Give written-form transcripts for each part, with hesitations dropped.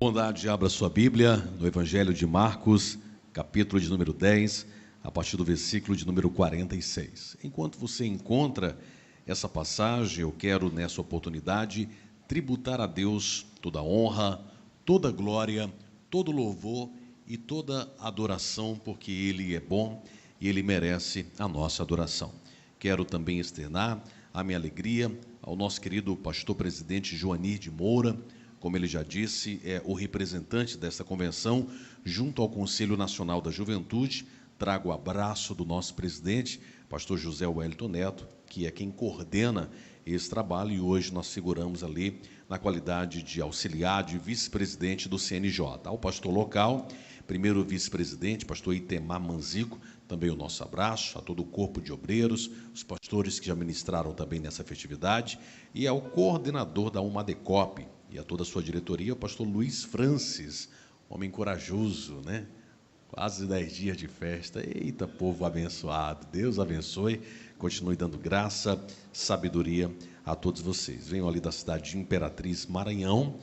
Bondade, abra sua Bíblia no Evangelho de Marcos, capítulo de número 10, a partir do versículo de número 46. Enquanto você encontra essa passagem, eu quero, nessa oportunidade, tributar a Deus toda honra, toda glória, todo louvor e toda adoração, porque Ele é bom e Ele merece a nossa adoração. Quero também externar a minha alegria ao nosso querido pastor presidente Joanir de Moura. Como ele já disse, é o representante desta convenção junto ao Conselho Nacional da Juventude. Trago o abraço do nosso presidente, pastor José Wellington Neto, que é quem coordena esse trabalho, e hoje nós figuramos ali na qualidade de auxiliar, de vice-presidente do CNJ. Ao pastor local, primeiro vice-presidente, pastor Itemar Manzico, também o nosso abraço, a todo o corpo de obreiros, os pastores que já ministraram também nessa festividade, e ao coordenador da Umadecop, e a toda a sua diretoria, o pastor Luiz Francis, homem corajoso, né? Quase 10 dias de festa. Eita, povo abençoado. Deus abençoe, continue dando graça, sabedoria a todos vocês. Venho ali da cidade de Imperatriz, Maranhão,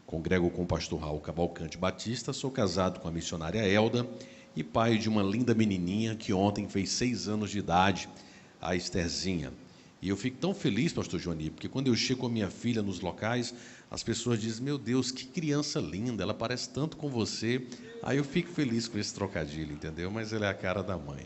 congrego com o pastor Raul Cavalcante Batista, sou casado com a missionária Elda e pai de uma linda menininha que ontem fez 6 anos de idade, a Estherzinha. E eu fico tão feliz, pastor Joanir, porque quando eu chego com a minha filha nos locais, as pessoas dizem, meu Deus, que criança linda, ela parece tanto com você. Aí eu fico feliz com esse trocadilho, entendeu? Mas ela é a cara da mãe.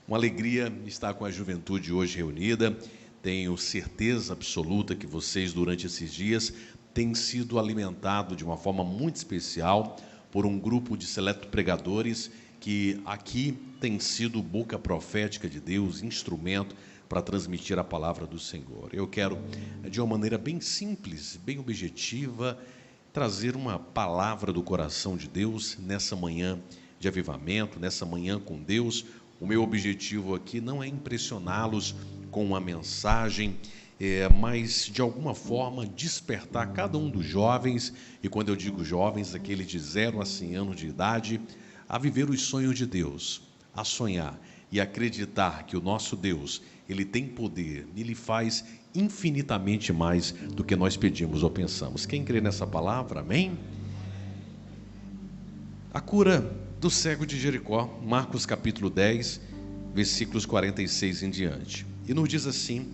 Uma alegria estar com a juventude hoje reunida. Tenho certeza absoluta que vocês, durante esses dias, têm sido alimentados de uma forma muito especial por um grupo de seleto pregadores que aqui tem sido boca profética de Deus, instrumento para transmitir a palavra do Senhor. Eu quero, de uma maneira bem simples, bem objetiva, trazer uma palavra do coração de Deus nessa manhã de avivamento, nessa manhã com Deus. O meu objetivo aqui não é impressioná-los com uma mensagem, mas, de alguma forma, despertar cada um dos jovens, e quando eu digo jovens, aquele de 0 a 100 anos de idade, a viver os sonhos de Deus, a sonhar e acreditar que o nosso Deus, Ele tem poder, Ele faz infinitamente mais do que nós pedimos ou pensamos. Quem crê nessa palavra, amém? A cura do cego de Jericó, Marcos capítulo 10, versículos 46 em diante. E nos diz assim: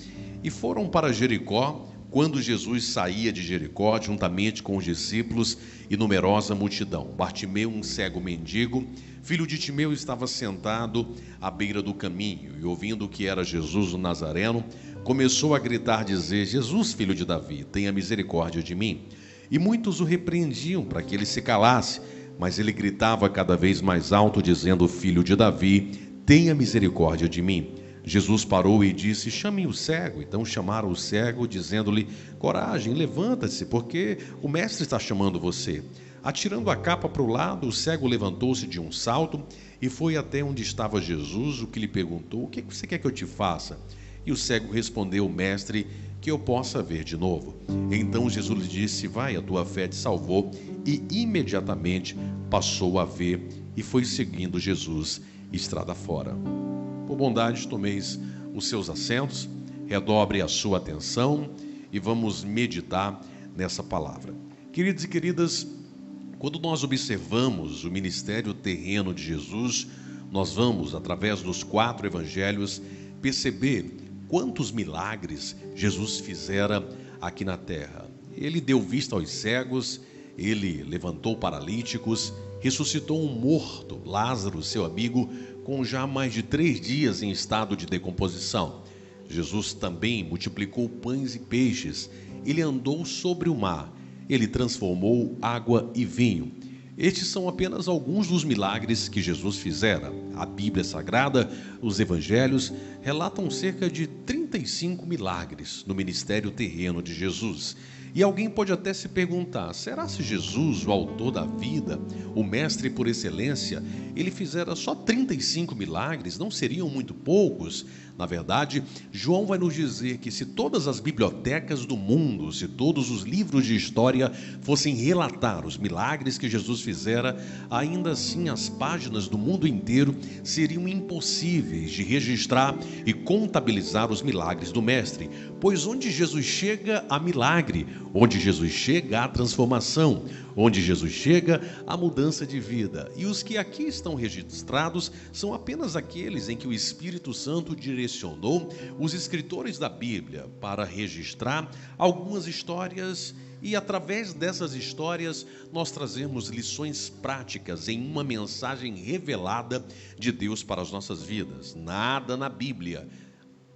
e foram para Jericó, quando Jesus saía de Jericó, juntamente com os discípulos e numerosa multidão. Bartimeu, um cego mendigo, filho de Timeu, estava sentado à beira do caminho, e ouvindo que era Jesus o Nazareno, começou a gritar, dizer: Jesus, filho de Davi, tenha misericórdia de mim. E muitos o repreendiam para que ele se calasse, mas ele gritava cada vez mais alto, dizendo: Filho de Davi, tenha misericórdia de mim. Jesus parou e disse: chamem o cego. Então chamaram o cego, dizendo-lhe: coragem, levanta-se, porque o mestre está chamando você. Atirando a capa para o lado, o cego levantou-se de um salto e foi até onde estava Jesus, o que lhe perguntou: o que você quer que eu te faça? E o cego respondeu: mestre, que eu possa ver de novo. Então Jesus lhe disse: vai, a tua fé te salvou. E imediatamente passou a ver e foi seguindo Jesus estrada fora. Por bondade, tomeis os seus assentos, redobre a sua atenção e vamos meditar nessa palavra. Queridos e queridas, quando nós observamos o ministério terreno de Jesus, nós vamos, através dos 4 evangelhos, perceber quantos milagres Jesus fizera aqui na terra. Ele deu vista aos cegos, ele levantou paralíticos, ressuscitou um morto, Lázaro, seu amigo, com já mais de 3 dias em estado de decomposição. Jesus também multiplicou pães e peixes, ele andou sobre o mar, ele transformou água e vinho. Estes são apenas alguns dos milagres que Jesus fizera. A Bíblia Sagrada, os Evangelhos, relatam cerca de 35 milagres no ministério terreno de Jesus. E alguém pode até se perguntar: será se Jesus, o autor da vida, o mestre por excelência, ele fizera só 35 milagres? Não seriam muito poucos? Na verdade, João vai nos dizer que se todas as bibliotecas do mundo, se todos os livros de história fossem relatar os milagres que Jesus fizera, ainda assim as páginas do mundo inteiro seriam impossíveis de registrar e contabilizar os milagres do Mestre, pois onde Jesus chega, há milagre, onde Jesus chega, há transformação, onde Jesus chega, há mudança de vida. E os que aqui estão registrados são apenas aqueles em que o Espírito Santo direcionou os escritores da Bíblia para registrar algumas histórias, e através dessas histórias nós trazemos lições práticas em uma mensagem revelada de Deus para as nossas vidas. Nada na Bíblia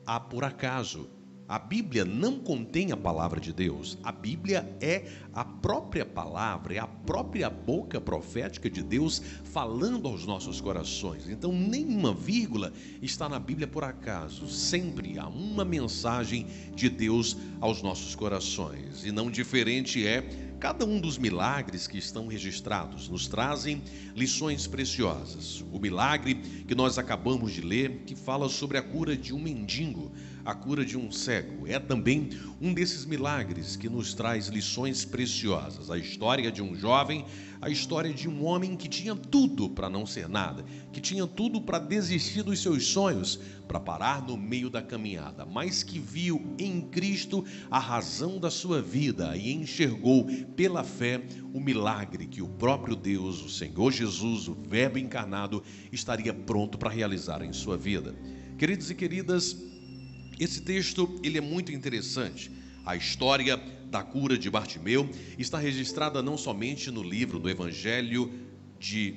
há por acaso. A Bíblia não contém a palavra de Deus. A Bíblia é a própria palavra, é a própria boca profética de Deus falando aos nossos corações. Então, nenhuma vírgula está na Bíblia por acaso. Sempre há uma mensagem de Deus aos nossos corações. E não diferente é cada um dos milagres que estão registrados. Nos trazem lições preciosas. O milagre que nós acabamos de ler, que fala sobre a cura de um mendigo, a cura de um cego, é também um desses milagres que nos traz lições preciosas. A história de um jovem, a história de um homem que tinha tudo para não ser nada, que tinha tudo para desistir dos seus sonhos, para parar no meio da caminhada, mas que viu em Cristo a razão da sua vida e enxergou pela fé o milagre que o próprio Deus, o Senhor Jesus, o Verbo encarnado, estaria pronto para realizar em sua vida. Queridos e queridas, esse texto ele é muito interessante. A história da cura de Bartimeu está registrada não somente no livro do Evangelho de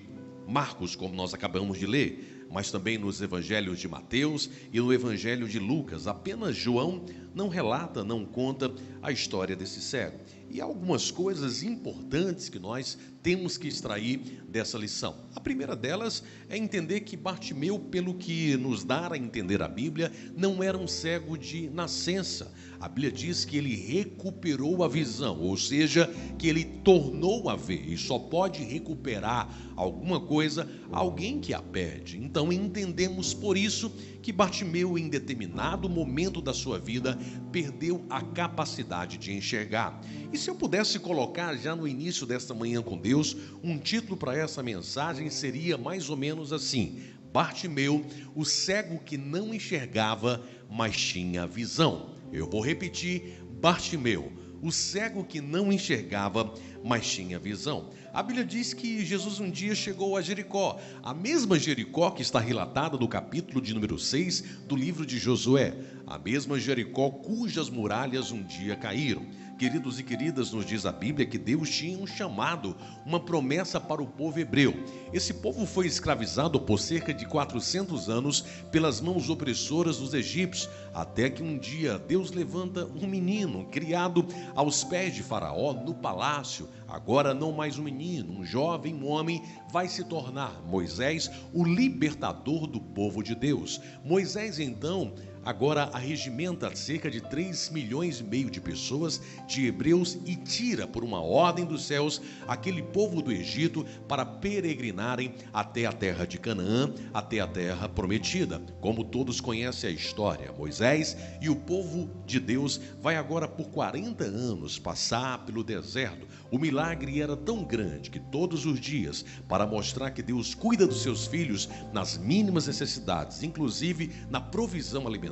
Marcos, como nós acabamos de ler, mas também nos evangelhos de Mateus e no evangelho de Lucas. Apenas João não relata, não conta a história desse cego. E há algumas coisas importantes que nós temos que extrair dessa lição. A primeira delas é entender que Bartimeu, pelo que nos dá a entender a Bíblia, não era um cego de nascença. A Bíblia diz que ele recuperou a visão, ou seja, que ele tornou a ver, e só pode recuperar alguma coisa alguém que a perde. Então entendemos por isso que Bartimeu, em determinado momento da sua vida, perdeu a capacidade de enxergar. E se eu pudesse colocar já no início desta manhã com Deus, um título para essa mensagem seria mais ou menos assim: Bartimeu, o cego que não enxergava, mas tinha visão. Eu vou repetir: Bartimeu, o cego que não enxergava, mas tinha visão. A Bíblia diz que Jesus um dia chegou a Jericó, a mesma Jericó que está relatada no capítulo de número 6 do livro de Josué, a mesma Jericó cujas muralhas um dia caíram. Queridos e queridas, nos diz a Bíblia que Deus tinha um chamado, uma promessa para o povo hebreu. Esse povo foi escravizado por cerca de 400 anos pelas mãos opressoras dos egípcios, até que um dia Deus levanta um menino criado aos pés de Faraó no palácio. Agora não mais um menino, um jovem, um homem, vai se tornar Moisés, o libertador do povo de Deus. Moisés, então, agora arregimenta cerca de 3,5 milhões de pessoas, de hebreus, e tira por uma ordem dos céus aquele povo do Egito para peregrinarem até a terra de Canaã, até a terra prometida. Como todos conhecem a história, Moisés e o povo de Deus vai agora por 40 anos passar pelo deserto. O milagre era tão grande que todos os dias, para mostrar que Deus cuida dos seus filhos nas mínimas necessidades, inclusive na provisão alimentar,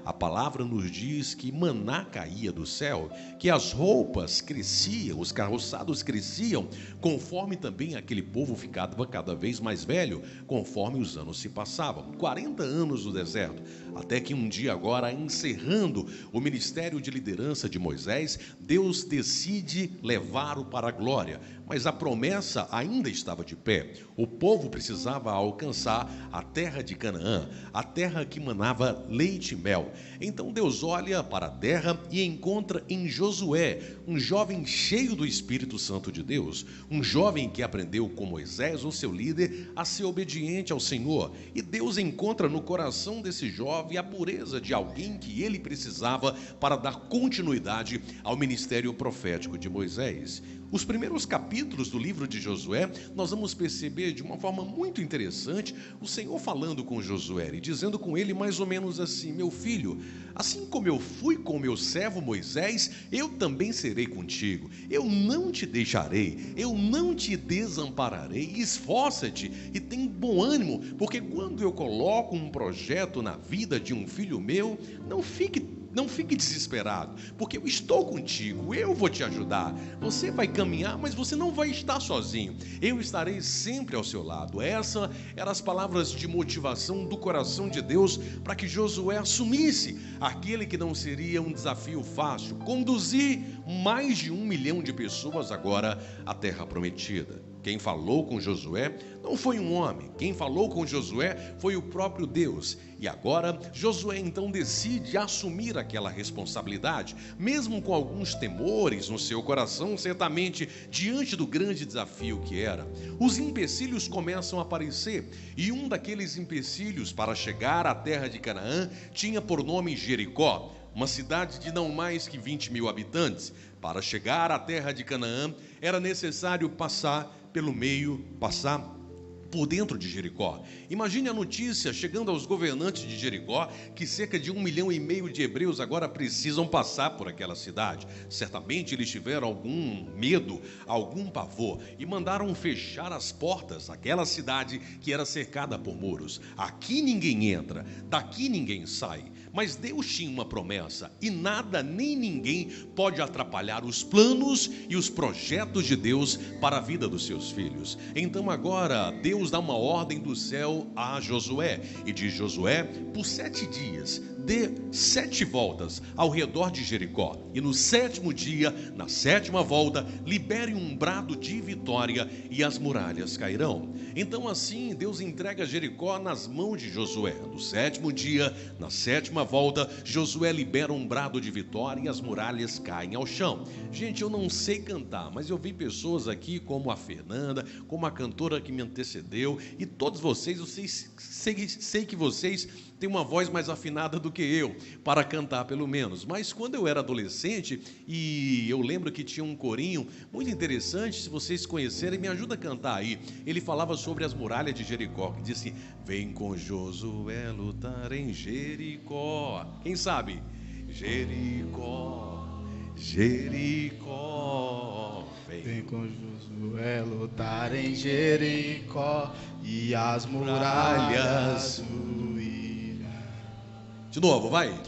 a palavra nos diz que maná caía do céu, que as roupas cresciam, os calçados cresciam, conforme também aquele povo ficava cada vez mais velho, conforme os anos se passavam. 40 anos no deserto, até que um dia agora, encerrando o ministério de liderança de Moisés, Deus decide levá-lo para a glória. Mas a promessa ainda estava de pé. O povo precisava alcançar a terra de Canaã, a terra que manava leite e mel. Então Deus olha para a terra e encontra em Josué um jovem cheio do Espírito Santo de Deus, um jovem que aprendeu com Moisés, o seu líder, a ser obediente ao Senhor. E Deus encontra no coração desse jovem a pureza de alguém que ele precisava para dar continuidade ao ministério profético de Moisés. Os primeiros capítulos do livro de Josué, nós vamos perceber de uma forma muito interessante o Senhor falando com Josué e dizendo com ele mais ou menos assim: meu filho, assim como eu fui com meu servo Moisés, eu também serei contigo. Eu não te deixarei, eu não te desampararei. Esforça-te e tem bom ânimo, porque quando eu coloco um projeto na vida de um filho meu, não fique desesperado, porque eu estou contigo, eu vou te ajudar. Você vai caminhar, mas você não vai estar sozinho. Eu estarei sempre ao seu lado. Essas eram as palavras de motivação do coração de Deus para que Josué assumisse aquele que não seria um desafio fácil: conduzir mais de 1 milhão de pessoas agora à terra prometida. Quem falou com Josué não foi um homem, quem falou com Josué foi o próprio Deus. E agora Josué então decide assumir aquela responsabilidade, mesmo com alguns temores no seu coração, certamente diante do grande desafio que era. Os empecilhos começam a aparecer, e um daqueles empecilhos para chegar à terra de Canaã tinha por nome Jericó, uma cidade de não mais que 20 mil habitantes. Para chegar à terra de Canaã era necessário passar por dentro de Jericó. Imagine a notícia chegando aos governantes de Jericó que cerca de 1,5 milhão de hebreus agora precisam passar por aquela cidade. Certamente eles tiveram algum medo, algum pavor, e mandaram fechar as portas daquela cidade que era cercada por muros. Aqui ninguém entra, daqui ninguém sai. Mas Deus tinha uma promessa, e nada nem ninguém pode atrapalhar os planos e os projetos de Deus para a vida dos seus filhos. Então agora Deus dá uma ordem do céu a Josué e diz: Josué, por 7 dias dê 7 voltas ao redor de Jericó, e no 7º dia, na 7ª volta, libere um brado de vitória e as muralhas cairão. Então assim Deus entrega Jericó nas mãos de Josué. No 7º dia, na 7ª volta, Josué libera um brado de vitória e as muralhas caem ao chão. Gente, eu não sei cantar, mas eu vi pessoas aqui como a Fernanda, como a cantora que me antecedeu, e todos vocês, sei que vocês têm uma voz mais afinada do que eu, para cantar pelo menos. Mas quando eu era adolescente, e eu lembro que tinha um corinho muito interessante, se vocês conhecerem, me ajuda a cantar aí. Ele falava sobre as muralhas de Jericó, que disse: vem com Josué lutar em Jericó. Quem sabe? Jericó, Jericó. Vem com Josué lutar em Jericó e as muralhas ruirão. De novo, vai.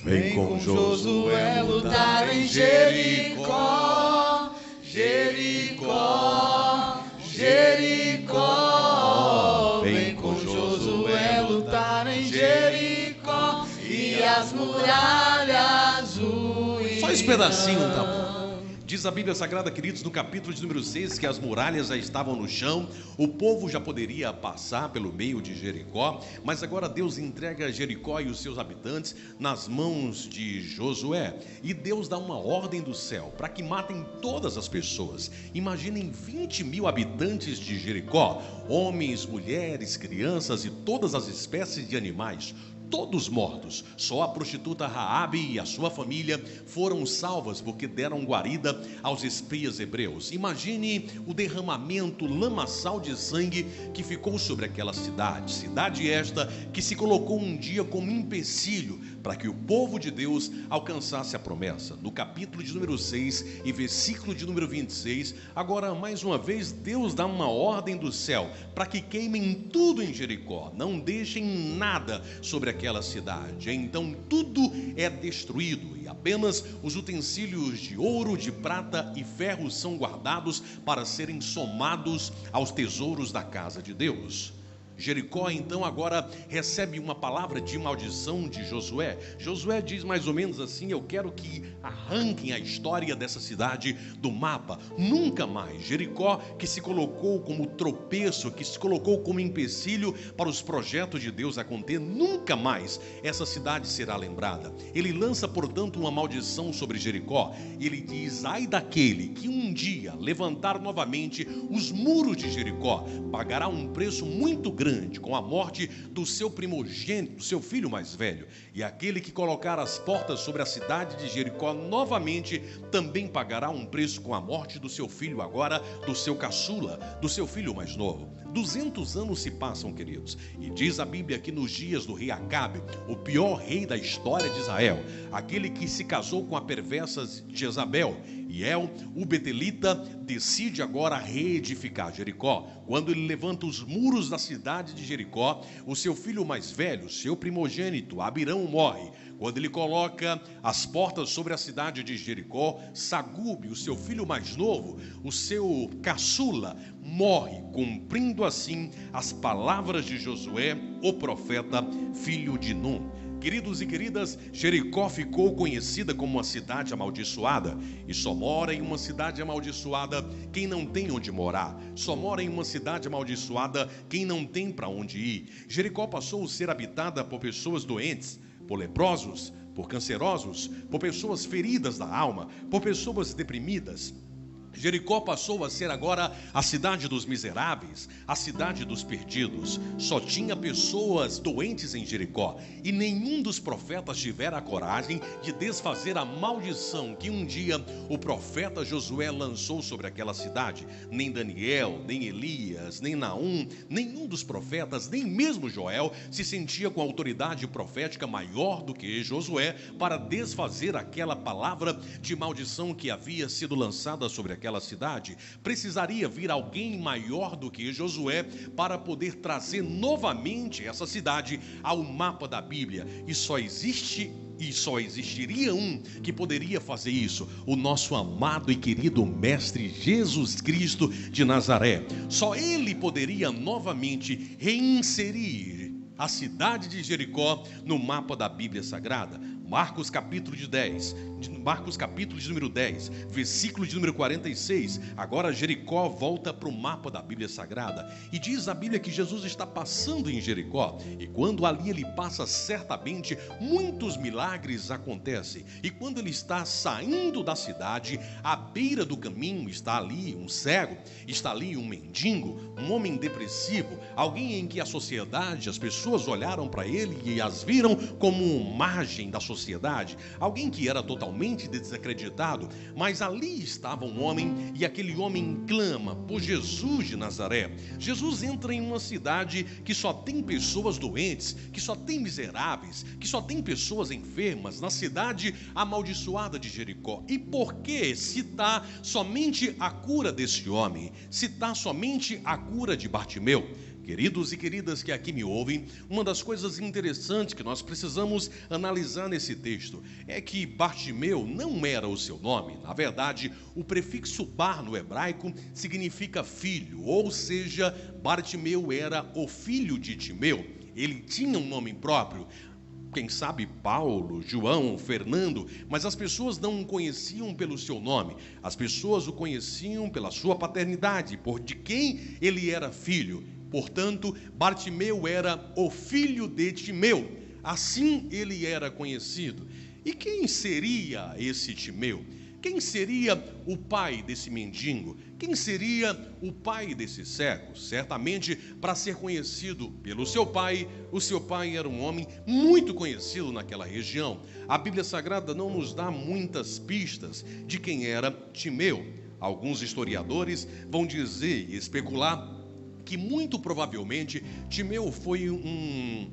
Vem com Josué lutar em Jericó, Jericó, Jericó. Vem com Josué lutar em Jericó e as muralhas ruirão. Só esse pedacinho, tá bom? Diz a Bíblia Sagrada, queridos, no capítulo de número 6, que as muralhas já estavam no chão, o povo já poderia passar pelo meio de Jericó, mas agora Deus entrega Jericó e os seus habitantes nas mãos de Josué, e Deus dá uma ordem do céu para que matem todas as pessoas. Imaginem 20 mil habitantes de Jericó, homens, mulheres, crianças e todas as espécies de animais, todos mortos. Só a prostituta Raabe e a sua família foram salvas porque deram guarida aos espias hebreus. Imagine o derramamento, lamaçal de sangue que ficou sobre aquela cidade. Cidade esta que se colocou um dia como empecilho para que o povo de Deus alcançasse a promessa. No capítulo de número 6 e versículo de número 26, agora mais uma vez Deus dá uma ordem do céu para que queimem tudo em Jericó, não deixem nada sobre aquela cidade. Então tudo é destruído e apenas os utensílios de ouro, de prata e ferro são guardados para serem somados aos tesouros da casa de Deus. Jericó então agora recebe uma palavra de maldição de Josué. Josué diz mais ou menos assim: eu quero que arranquem a história dessa cidade do mapa. Nunca mais Jericó, que se colocou como tropeço, que se colocou como empecilho para os projetos de Deus acontecer, nunca mais essa cidade será lembrada. Ele lança portanto uma maldição sobre Jericó. Ele diz: ai daquele que um dia levantar novamente os muros de Jericó, pagará um preço muito grande grande, com a morte do seu primogênito, do seu filho mais velho. E aquele que colocar as portas sobre a cidade de Jericó novamente, também pagará um preço com a morte do seu filho agora, do seu caçula, do seu filho mais novo. 200 anos se passam, queridos, e diz a Bíblia que nos dias do rei Acabe, o pior rei da história de Israel, aquele que se casou com a perversa Jezabel, e o betelita, decide agora reedificar Jericó. Quando ele levanta os muros da cidade de Jericó, o seu filho mais velho, seu primogênito, Abirão, morre. Quando ele coloca as portas sobre a cidade de Jericó, Sagube, o seu filho mais novo, o seu caçula, morre, cumprindo assim as palavras de Josué, o profeta, filho de Num. Queridos e queridas, Jericó ficou conhecida como uma cidade amaldiçoada. E só mora em uma cidade amaldiçoada quem não tem onde morar. Só mora em uma cidade amaldiçoada quem não tem para onde ir. Jericó passou a ser habitada por pessoas doentes, por leprosos, por cancerosos, por pessoas feridas da alma, por pessoas deprimidas. Jericó passou a ser agora a cidade dos miseráveis, a cidade dos perdidos. Só tinha pessoas doentes em Jericó, e nenhum dos profetas tivera a coragem de desfazer a maldição que um dia o profeta Josué lançou sobre aquela cidade. Nem Daniel, nem Elias, nem Naum, nenhum dos profetas, nem mesmo Joel se sentia com autoridade profética maior do que Josué para desfazer aquela palavra de maldição que havia sido lançada sobre aquela cidade. Precisaria vir alguém maior do que Josué para poder trazer novamente essa cidade ao mapa da Bíblia. E só existiria um que poderia fazer isso: o nosso amado e querido Mestre Jesus Cristo de Nazaré. Só ele poderia novamente reinserir a cidade de Jericó no mapa da Bíblia Sagrada. Marcos capítulo de número 10, versículo de número 46. Agora Jericó volta para o mapa da Bíblia Sagrada, e diz a Bíblia que Jesus está passando em Jericó, e quando ali ele passa, certamente muitos milagres acontecem. E quando ele está saindo da cidade, à beira do caminho está ali um cego, está ali um mendigo, um homem depressivo, alguém em que a sociedade, as pessoas olharam para ele e as viram como margem da sociedade, alguém que era totalmente desacreditado. Mas ali estava um homem, e aquele homem clama por Jesus de Nazaré. Jesus entra em uma cidade que só tem pessoas doentes, que só tem miseráveis, que só tem pessoas enfermas, na cidade amaldiçoada de Jericó. E por que citar somente a cura desse homem? Citar somente a cura de Bartimeu? Queridos e queridas que aqui me ouvem, uma das coisas interessantes que nós precisamos analisar nesse texto é que Bartimeu não era o seu nome. Na verdade, o prefixo bar no hebraico significa filho, ou seja, Bartimeu era o filho de Timeu. Ele tinha um nome próprio. Quem sabe Paulo, João, Fernando, mas as pessoas não o conheciam pelo seu nome. As pessoas o conheciam pela sua paternidade, por de quem ele era filho. Portanto, Bartimeu era o filho de Timeu. Assim ele era conhecido. E quem seria esse Timeu? Quem seria o pai desse mendigo? Quem seria o pai desse cego? Certamente, para ser conhecido pelo seu pai, o seu pai era um homem muito conhecido naquela região. A Bíblia Sagrada não nos dá muitas pistas de quem era Timeu. Alguns historiadores vão dizer e especular que muito provavelmente Timeu foi um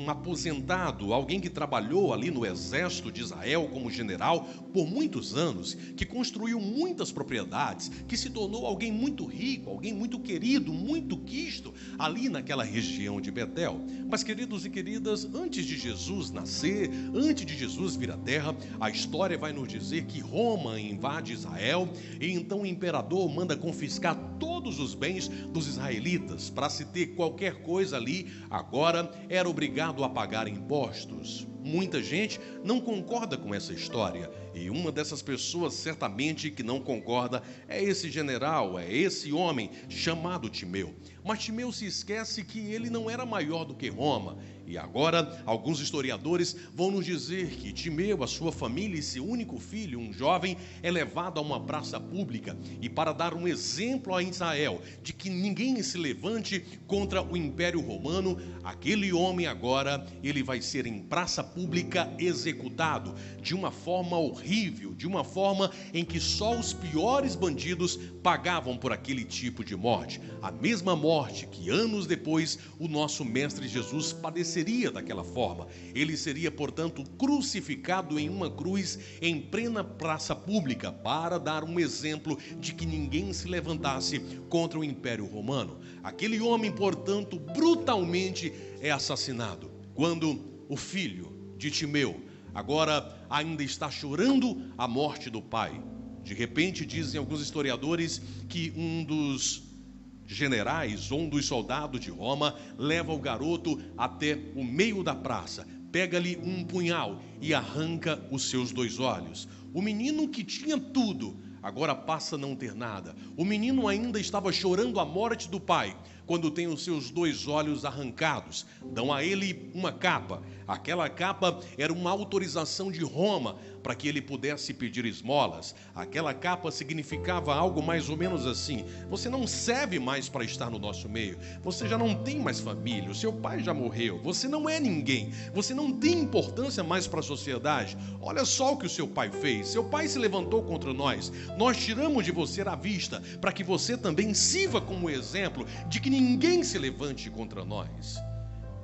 aposentado, alguém que trabalhou ali no exército de Israel como general por muitos anos, que construiu muitas propriedades, que se tornou alguém muito rico, alguém muito querido, muito quisto ali naquela região de Betel. Mas, queridos e queridas, antes de Jesus nascer, antes de Jesus vir à terra, a história vai nos dizer que Roma invade Israel, e então o imperador manda confiscar todos os bens dos israelitas. Para se ter qualquer coisa ali, agora era obrigado a pagar impostos. Muita gente não concorda com essa história, e uma dessas pessoas certamente que não concorda é esse general, é esse homem chamado Timeu. Mas Timeu se esquece que ele não era maior do que Roma. E agora, alguns historiadores vão nos dizer que Timeu, a sua família e seu único filho, um jovem, é levado a uma praça pública. E para dar um exemplo a Israel de que ninguém se levante contra o Império Romano, aquele homem agora, ele vai ser em praça pública executado de uma forma horrível, de uma forma em que só os piores bandidos pagavam por aquele tipo de morte. A mesma morte que anos depois o nosso Mestre Jesus padeceria daquela forma. Ele seria, portanto, crucificado em uma cruz em plena praça pública para dar um exemplo de que ninguém se levantasse contra o Império Romano. Aquele homem, portanto, brutalmente é assassinado. Quando o filho de Timeu agora ainda está chorando a morte do pai. De repente, dizem alguns historiadores que um dos generais ou um dos soldados de Roma leva o garoto até o meio da praça, pega-lhe um punhal e arranca os seus 2 olhos. O menino que tinha tudo agora passa a não ter nada. O menino ainda estava chorando a morte do pai quando tem os seus 2 olhos arrancados. Dão a ele uma capa. Aquela capa era uma autorização de Roma para que ele pudesse pedir esmolas. Aquela capa significava algo mais ou menos assim: você não serve mais para estar no nosso meio, você já não tem mais família, o seu pai já morreu, você não é ninguém, você não tem importância mais para a sociedade. Olha só o que o seu pai fez, seu pai se levantou contra nós tiramos de você a vista para que você também sirva como exemplo de que ninguém se levante contra nós.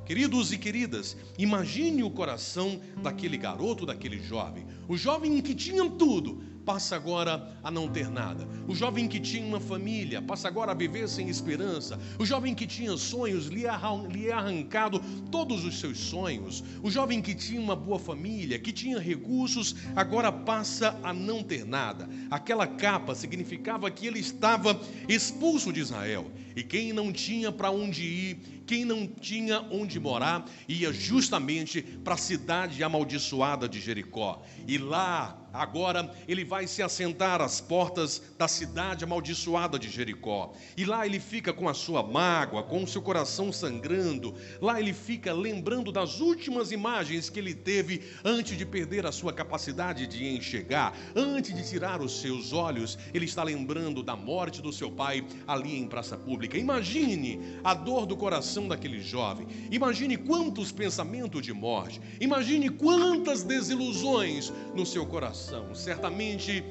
Queridos e queridas, imagine o coração daquele garoto, daquele jovem. O jovem que tinha tudo, passa agora a não ter nada. O jovem que tinha uma família, passa agora a viver sem esperança. O jovem que tinha sonhos, lhe é arrancado todos os seus sonhos. O jovem que tinha uma boa família, que tinha recursos, agora passa a não ter nada. Aquela capa significava que ele estava expulso de Israel. E quem não tinha para onde ir, quem não tinha onde morar, ia justamente para a cidade amaldiçoada de Jericó. E lá, agora, ele vai se assentar às portas da cidade amaldiçoada de Jericó. E lá ele fica com a sua mágoa, com o seu coração sangrando. Lá ele fica lembrando das últimas imagens que ele teve antes de perder a sua capacidade de enxergar, antes de tirar os seus olhos. Ele está lembrando da morte do seu pai ali em praça pública. Imagine a dor do coração daquele jovem. Imagine quantos pensamentos de morte. Imagine quantas desilusões no seu coração. Certamente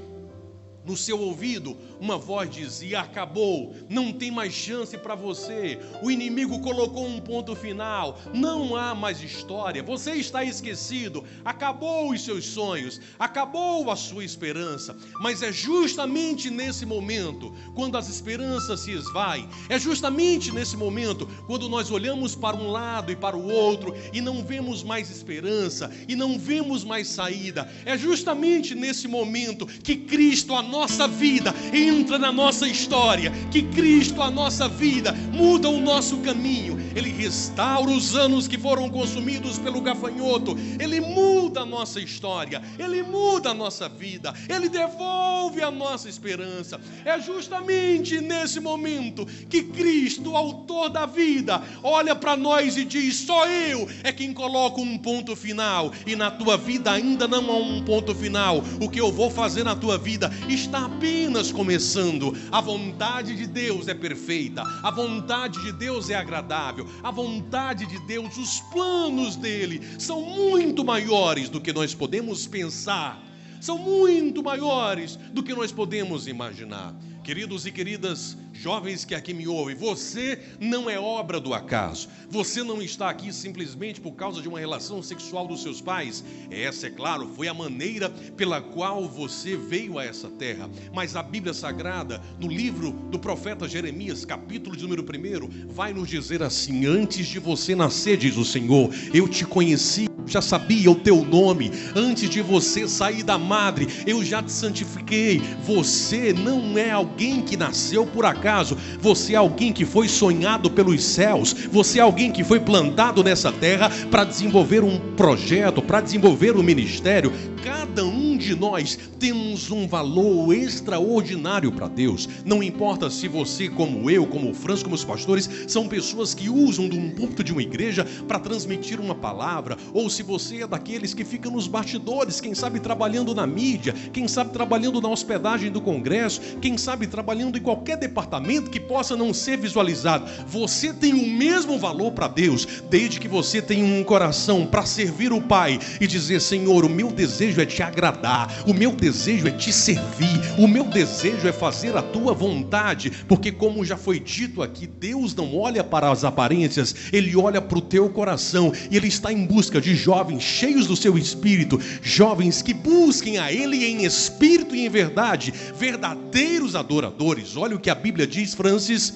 no seu ouvido uma voz dizia: acabou, não tem mais chance para você, o inimigo colocou um ponto final, não há mais história, você está esquecido, acabou os seus sonhos, acabou a sua esperança. Mas é justamente nesse momento, quando as esperanças se esvaem, é justamente nesse momento, quando nós olhamos para um lado e para o outro e não vemos mais esperança e não vemos mais saída, é justamente nesse momento que Cristo, a nossa vida, entra na nossa história, que Cristo, a nossa vida, muda o nosso caminho. Ele restaura os anos que foram consumidos pelo gafanhoto. Ele muda a nossa história, Ele muda a nossa vida, Ele devolve a nossa esperança. É justamente nesse momento que Cristo, autor da vida, olha para nós e diz: só eu é quem coloca um ponto final, e na tua vida ainda não há um ponto final. O que eu vou fazer na tua vida está apenas começando. A vontade de Deus é perfeita, a vontade de Deus é agradável, a vontade de Deus, os planos dele são muito maiores do que nós podemos pensar, são muito maiores do que nós podemos imaginar. Queridos e queridas, jovens que aqui me ouvem, você não é obra do acaso. Você não está aqui simplesmente por causa de uma relação sexual dos seus pais. Essa, é claro, foi a maneira pela qual você veio a essa terra. Mas a Bíblia Sagrada, no livro do profeta Jeremias, capítulo de número 1, vai nos dizer assim: antes de você nascer, diz o Senhor, eu te conheci, já sabia o teu nome. Antes de você sair da madre, eu já te santifiquei. Você não é alguém que nasceu por acaso. Você é alguém que foi sonhado pelos céus. Você é alguém que foi plantado nessa terra para desenvolver um projeto, para desenvolver um ministério. Cada Cada um de nós temos um valor extraordinário para Deus. Não importa se você, como eu, como o Franz, como os pastores, são pessoas que usam de um púlpito de uma igreja para transmitir uma palavra, ou se você é daqueles que ficam nos bastidores, quem sabe trabalhando na mídia, quem sabe trabalhando na hospedagem do congresso, quem sabe trabalhando em qualquer departamento que possa não ser visualizado. Você tem o mesmo valor para Deus, desde que você tenha um coração para servir o Pai e dizer: Senhor, o meu desejo é te agradar, o meu desejo é te servir, o meu desejo é fazer a tua vontade, porque como já foi dito aqui, Deus não olha para as aparências, Ele olha para o teu coração, e Ele está em busca de jovens cheios do seu espírito, jovens que busquem a Ele em espírito e em verdade, verdadeiros adoradores. Olha o que a Bíblia diz, Francis,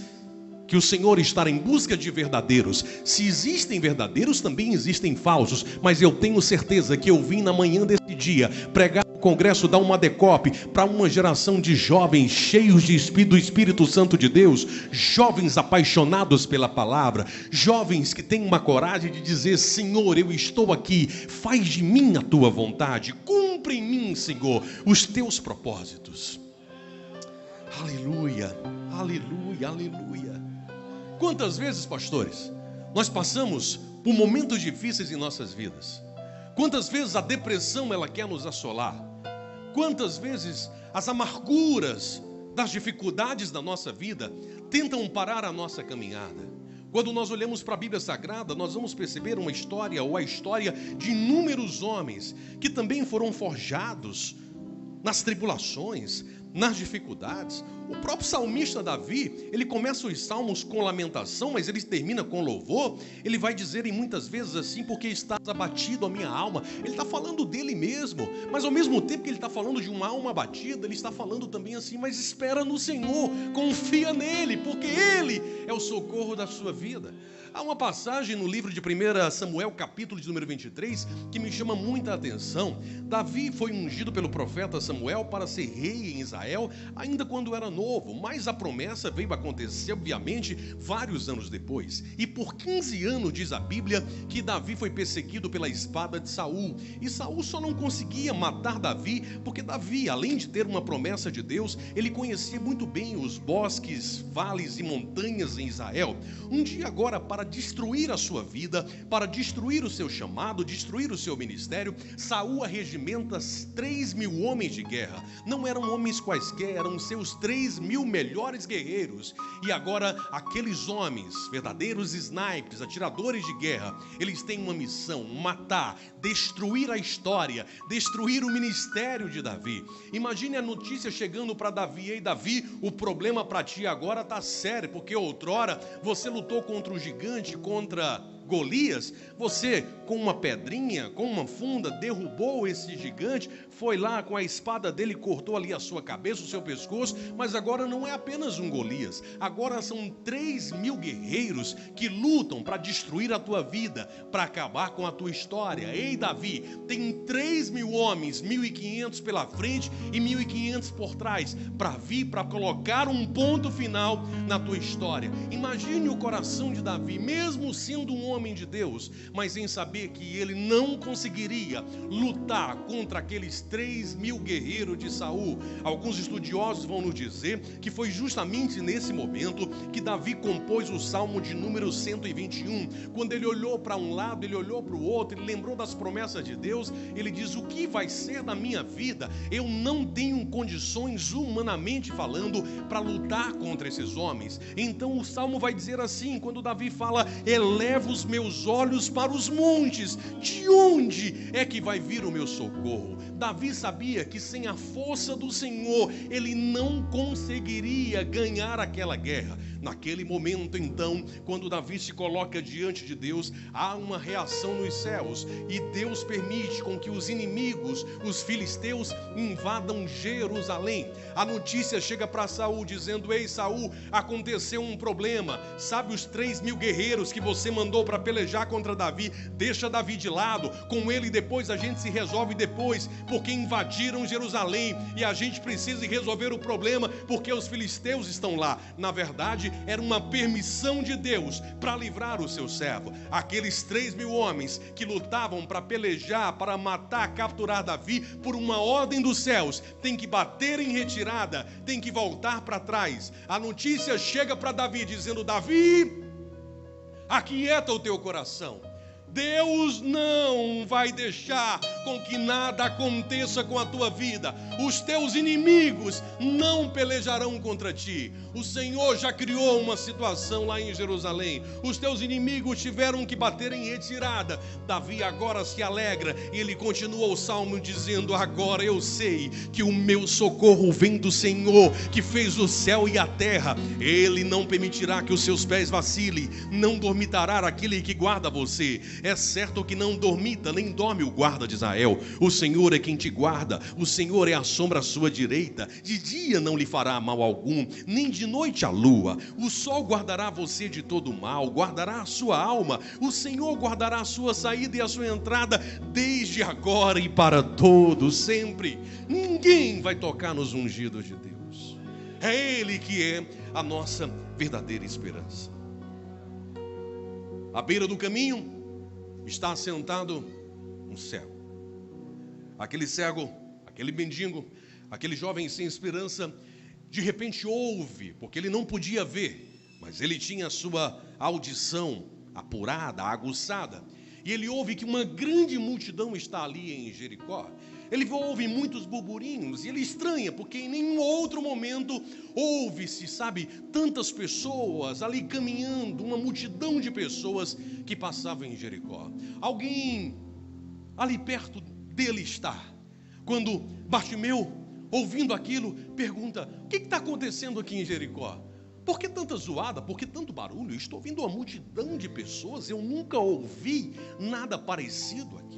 que o Senhor está em busca de verdadeiros. Se existem verdadeiros, também existem falsos, mas eu tenho certeza que eu vim na manhã desse dia pregar no congresso da Umadecop para uma geração de jovens cheios do Espírito Santo de Deus, jovens apaixonados pela palavra, jovens que têm uma coragem de dizer: Senhor, eu estou aqui, faz de mim a tua vontade, cumpre em mim, Senhor, os teus propósitos. Aleluia, aleluia, aleluia. Quantas vezes, pastores, nós passamos por momentos difíceis em nossas vidas? Quantas vezes a depressão ela quer nos assolar? Quantas vezes as amarguras das dificuldades da nossa vida tentam parar a nossa caminhada? Quando nós olhamos para a Bíblia Sagrada, nós vamos perceber uma história, ou a história de inúmeros homens que também foram forjados nas tribulações, nas dificuldades. O próprio salmista Davi, ele começa os salmos com lamentação, mas ele termina com louvor. Ele vai dizer em muitas vezes assim: porque estás abatido a minha alma. Ele está falando dele mesmo, mas ao mesmo tempo que ele está falando de uma alma abatida, ele está falando também assim: mas espera no Senhor, confia nele, porque Ele é o socorro da sua vida. Há uma passagem no livro de 1 Samuel, capítulo de número 23, que me chama muita atenção. Davi foi ungido pelo profeta Samuel para ser rei em Israel, ainda quando era novo, mas a promessa veio acontecer, obviamente, vários anos depois. E por 15 anos, diz a Bíblia, que Davi foi perseguido pela espada de Saul. E Saul só não conseguia matar Davi, porque Davi, além de ter uma promessa de Deus, ele conhecia muito bem os bosques, vales e montanhas em Israel. Um dia agora, para destruir a sua vida, para destruir o seu chamado, destruir o seu ministério, Saul arregimenta 3.000 homens de guerra. Não eram homens quaisquer, eram seus 3.000 melhores guerreiros. E agora aqueles homens, verdadeiros snipers, atiradores de guerra, eles têm uma missão: matar, destruir a história, destruir o ministério de Davi. Imagine a notícia chegando para Davi: ei Davi, o problema para ti agora está sério, porque outrora você lutou contra o gigante, contra Golias, você com uma pedrinha, com uma funda, derrubou esse gigante, foi lá com a espada dele, cortou ali a sua cabeça, o seu pescoço, mas agora não é apenas um Golias, agora são 3.000 guerreiros que lutam para destruir a tua vida, para acabar com a tua história. Ei Davi, tem 3.000 homens, 1.500 pela frente e 1.500 por trás, para vir, para colocar um ponto final na tua história. Imagine o coração de Davi, mesmo sendo um homem de Deus, mas em saber que ele não conseguiria lutar contra aqueles 3.000 guerreiros de Saul. Alguns estudiosos vão nos dizer que foi justamente nesse momento que Davi compôs o Salmo de número 121. Quando ele olhou para um lado, ele olhou para o outro, ele lembrou das promessas de Deus, ele diz: o que vai ser da minha vida? Eu não tenho condições, humanamente falando, para lutar contra esses homens. Então o Salmo vai dizer assim, quando Davi fala: eleva os meus olhos para os montes, de onde é que vai vir o meu socorro? Davi sabia que sem a força do Senhor ele não conseguiria ganhar aquela guerra. Naquele momento, então, quando Davi se coloca diante de Deus, há uma reação nos céus, e Deus permite com que os inimigos, os filisteus, invadam Jerusalém. A notícia chega para Saul dizendo: ei Saul, aconteceu um problema. Sabe os 3.000 guerreiros que você mandou para pelejar contra Davi? Deixa Davi de lado, com ele depois a gente se resolve depois, porque invadiram Jerusalém e a gente precisa resolver o problema porque os filisteus estão lá. Na verdade, verdade, era uma permissão de Deus para livrar o seu servo. Aqueles 3.000 homens que lutavam para pelejar, para matar, capturar Davi, por uma ordem dos céus, tem que bater em retirada, tem que voltar para trás. A notícia chega para Davi dizendo: Davi, aquieta o teu coração. Deus não vai deixar com que nada aconteça com a tua vida. Os teus inimigos não pelejarão contra ti. O Senhor já criou uma situação lá em Jerusalém. Os teus inimigos tiveram que bater em retirada. Davi agora se alegra e ele continua o salmo dizendo: agora eu sei que o meu socorro vem do Senhor, que fez o céu e a terra. Ele não permitirá que os seus pés vacilem, não dormitará aquele que guarda você. É certo que não dormita, nem dorme o guarda de Israel. O Senhor é quem te guarda, o Senhor é a sombra à sua direita. De dia não lhe fará mal algum, nem de noite a lua. O sol guardará você de todo mal, guardará a sua alma. O Senhor guardará a sua saída e a sua entrada, desde agora e para todo sempre. Ninguém vai tocar nos ungidos de Deus. É Ele que é a nossa verdadeira esperança. À beira do caminho está sentado um cego. Aquele cego, aquele mendigo, aquele jovem sem esperança, de repente ouve, porque ele não podia ver, mas ele tinha a sua audição apurada, aguçada, e ele ouve que uma grande multidão está ali em Jericó. Ele ouve muitos burburinhos e ele estranha, porque em nenhum outro momento ouve-se, tantas pessoas ali caminhando, uma multidão de pessoas que passavam em Jericó. Alguém ali perto dele está. Quando Bartimeu, ouvindo aquilo, pergunta: o que está acontecendo aqui em Jericó? Por que tanta zoada? Por que tanto barulho? Estou ouvindo uma multidão de pessoas, eu nunca ouvi nada parecido aqui.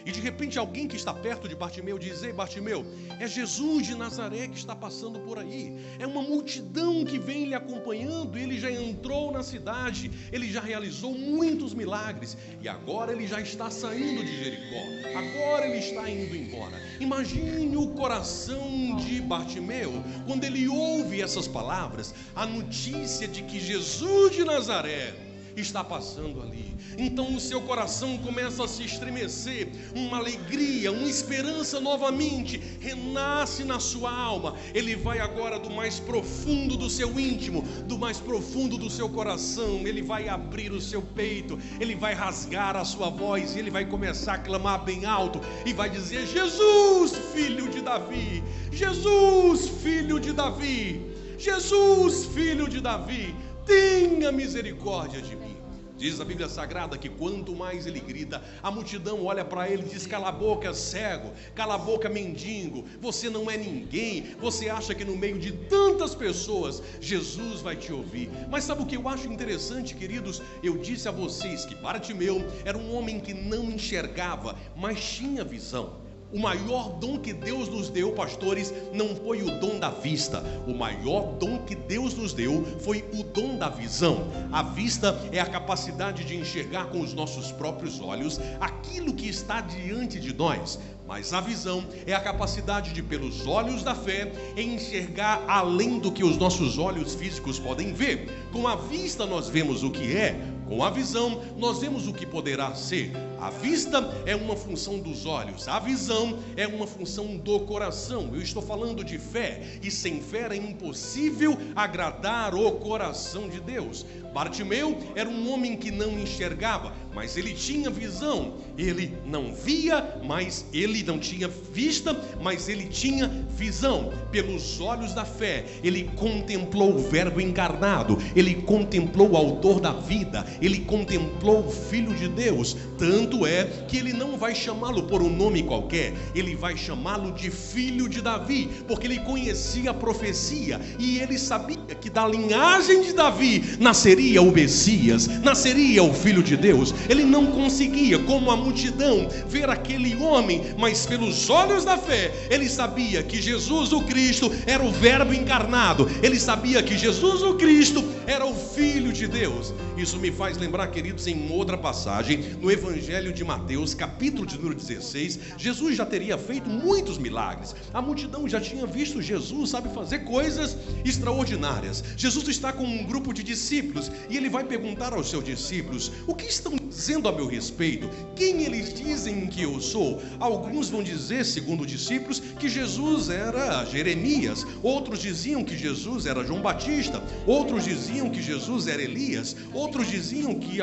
E de repente alguém que está perto de Bartimeu diz: ei, Bartimeu, é Jesus de Nazaré que está passando por aí. É uma multidão que vem lhe acompanhando. Ele já entrou na cidade, ele já realizou muitos milagres, e agora ele já está saindo de Jericó. Agora ele está indo embora. Imagine o coração de Bartimeu quando ele ouve essas palavras, a notícia de que Jesus de Nazaré está passando ali. Então o seu coração começa a se estremecer, uma alegria, uma esperança novamente renasce na sua alma. Ele vai agora do mais profundo do seu íntimo, do mais profundo do seu coração, ele vai abrir o seu peito, ele vai rasgar a sua voz e ele vai começar a clamar bem alto e vai dizer: Jesus, filho de Davi, Jesus, filho de Davi, Jesus, filho de Davi, tenha misericórdia de mim. Diz a Bíblia Sagrada que quanto mais ele grita, a multidão olha para ele e diz: cala a boca, cego, cala a boca, mendigo, você não é ninguém. Você acha que no meio de tantas pessoas Jesus vai te ouvir? Mas sabe o que eu acho interessante, queridos? Eu disse a vocês que Bartimeu era um homem que não enxergava, mas tinha visão. O maior dom que Deus nos deu, pastores, não foi o dom da vista. O maior dom que Deus nos deu foi o dom da visão. A vista é a capacidade de enxergar com os nossos próprios olhos aquilo que está diante de nós. Mas a visão é a capacidade de, pelos olhos da fé, enxergar além do que os nossos olhos físicos podem ver. Com a vista nós vemos o que é, com a visão nós vemos o que poderá ser. A vista é uma função dos olhos, a visão é uma função do coração. Eu estou falando de fé, e sem fé é impossível agradar o coração de Deus. Bartimeu era um homem que não enxergava, mas ele tinha visão. Ele não via, mas ele não tinha vista, mas ele tinha visão. Pelos olhos da fé, ele contemplou o Verbo encarnado, ele contemplou o autor da vida, ele contemplou o Filho de Deus. Tanto é que ele não vai chamá-lo por um nome qualquer, ele vai chamá-lo de Filho de Davi, porque ele conhecia a profecia e ele sabia que da linhagem de Davi nasceria o Messias, nasceria o Filho de Deus. Ele não conseguia, como a multidão, ver aquele homem, mas pelos olhos da fé, ele sabia que Jesus o Cristo era o Verbo encarnado, ele sabia que Jesus o Cristo era o Filho de Deus. Isso me faz lembrar, queridos, em outra passagem, no Evangelho de Mateus, capítulo de número 16, Jesus já teria feito muitos milagres. A multidão já tinha visto Jesus, sabe, fazer coisas extraordinárias. Jesus está com um grupo de discípulos e ele vai perguntar aos seus discípulos: o que estão dizendo a meu respeito? Quem eles dizem que eu sou? Alguns vão dizer, segundo discípulos, que Jesus era Jeremias. Outros diziam que Jesus era João Batista. Outros diziam que Jesus era Elias. Outros diziam que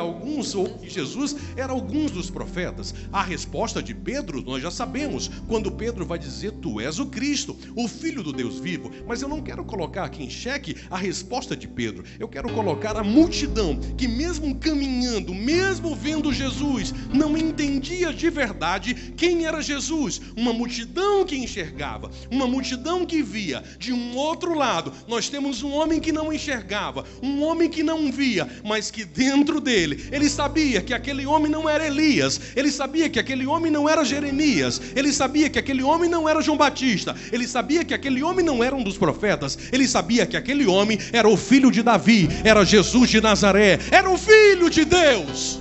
Jesus era alguns dos profetas. A resposta de Pedro nós já sabemos, quando Pedro vai dizer: tu és o Cristo, o Filho do Deus vivo. Mas eu não quero colocar aqui em xeque a resposta de Pedro. Eu quero colocar a multidão que, mesmo caminhando, mesmo vendo Jesus, não entendia de verdade quem era Jesus. Uma multidão que enxergava, uma multidão que via. De um outro lado, nós temos um homem que não enxergava, um homem que não via, mas que dentro dele, ele sabia que aquele homem não era Elias, ele sabia que aquele homem não era Jeremias, ele sabia que aquele homem não era João Batista, ele sabia que aquele homem não era um dos profetas, ele sabia que aquele homem era o filho de Davi, era Jesus de Nazaré, era o Filho de Deus.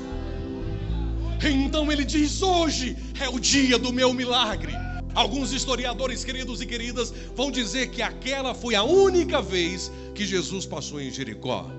Então ele diz: hoje é o dia do meu milagre. Alguns historiadores, queridos e queridas, vão dizer que aquela foi a única vez que Jesus passou em Jericó.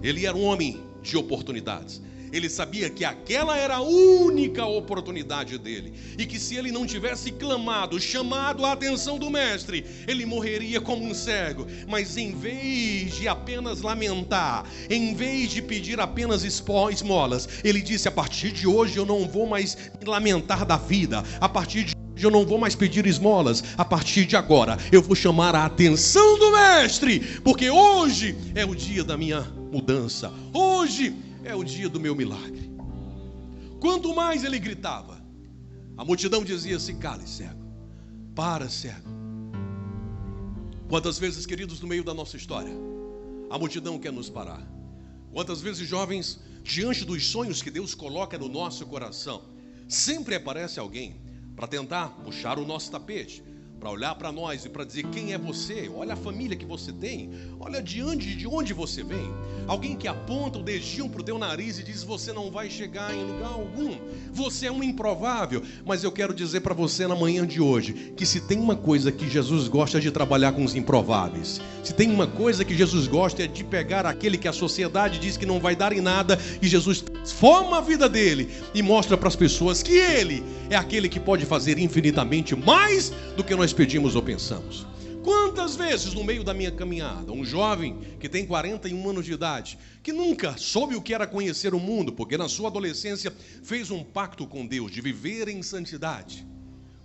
Ele era um homem de oportunidades. Ele sabia que aquela era a única oportunidade dele, e que se ele não tivesse clamado, chamado a atenção do mestre, ele morreria como um cego. Mas em vez de apenas lamentar, em vez de pedir apenas esmolas, ele disse: a partir de hoje eu não vou mais me lamentar da vida, a partir de hoje eu não vou mais pedir esmolas, a partir de agora eu vou chamar a atenção do mestre, porque hoje é o dia da minha mudança, hoje é o dia do meu milagre. Quanto mais ele gritava, a multidão dizia: se cale, cego, para, cego. Quantas vezes, queridos, no meio da nossa história, a multidão quer nos parar? Quantas vezes, jovens, diante dos sonhos que Deus coloca no nosso coração, sempre aparece alguém para tentar puxar o nosso tapete, para olhar para nós e para dizer: quem é você? Olha a família que você tem, olha de onde você vem. Alguém que aponta o dedinho para o teu nariz e diz: você não vai chegar em lugar algum, você é um improvável. Mas eu quero dizer para você na manhã de hoje, que se tem uma coisa que Jesus gosta, é de trabalhar com os improváveis. Se tem uma coisa que Jesus gosta, é de pegar aquele que a sociedade diz que não vai dar em nada, e Jesus transforma a vida dele e mostra para as pessoas que ele é aquele que pode fazer infinitamente mais do que nós pedimos ou pensamos. Quantas vezes no meio da minha caminhada, um jovem que tem 41 anos de idade, que nunca soube o que era conhecer o mundo, porque na sua adolescência fez um pacto com Deus de viver em santidade.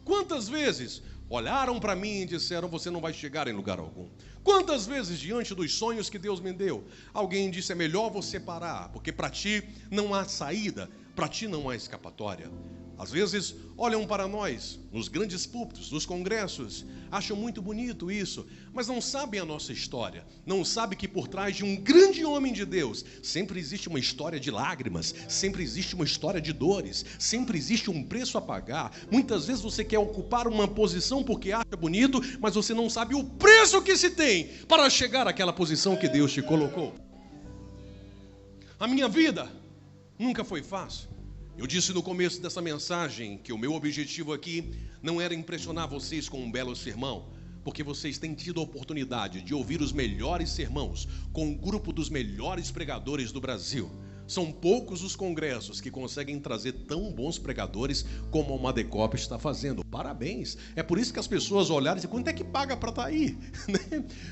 Quantas vezes olharam para mim e disseram: você não vai chegar em lugar algum. Quantas vezes, diante dos sonhos que Deus me deu, alguém disse: é melhor você parar, porque para ti não há saída, para ti não há escapatória. Às vezes olham para nós nos grandes púlpitos, nos congressos, acham muito bonito isso, mas não sabem a nossa história, não sabem que por trás de um grande homem de Deus sempre existe uma história de lágrimas, sempre existe uma história de dores, sempre existe um preço a pagar. Muitas vezes você quer ocupar uma posição porque acha bonito, mas você não sabe o preço que se tem para chegar àquela posição que Deus te colocou. A minha vida nunca foi fácil. Eu disse no começo dessa mensagem que o meu objetivo aqui não era impressionar vocês com um belo sermão, porque vocês têm tido a oportunidade de ouvir os melhores sermãos com um grupo dos melhores pregadores do Brasil. São poucos os congressos que conseguem trazer tão bons pregadores como a Madecop está fazendo. Parabéns! É por isso que as pessoas olharam e dizem: quanto é que paga para estar aí?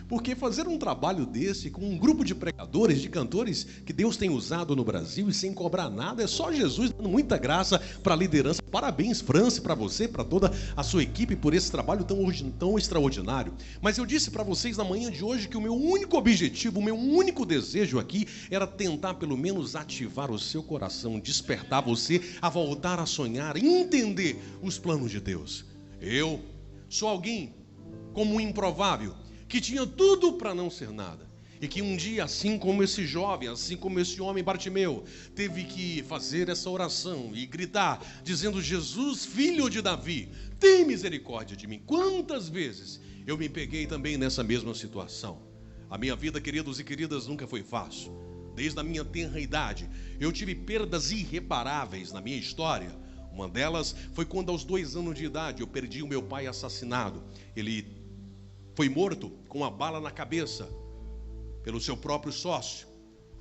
Porque fazer um trabalho desse com um grupo de pregadores, de cantores que Deus tem usado no Brasil e sem cobrar nada, é só Jesus dando muita graça para a liderança. Parabéns, França, para você, para toda a sua equipe por esse trabalho tão extraordinário. Mas eu disse para vocês na manhã de hoje que o meu único objetivo, o meu único desejo aqui era tentar pelo menos ativar o seu coração, despertar você a voltar a sonhar, entender os planos de Deus. Eu sou alguém como um improvável, que tinha tudo para não ser nada, e que um dia, assim como esse jovem, assim como esse homem Bartimeu, teve que fazer essa oração e gritar, dizendo: Jesus, filho de Davi, tem misericórdia de mim. Quantas vezes eu me peguei também nessa mesma situação. A minha vida, queridos e queridas, nunca foi fácil. desde a minha tenra idade, eu tive perdas irreparáveis na minha história. Uma delas foi quando aos 2 anos de idade eu perdi o meu pai assassinado. Ele foi morto com uma bala na cabeça pelo seu próprio sócio,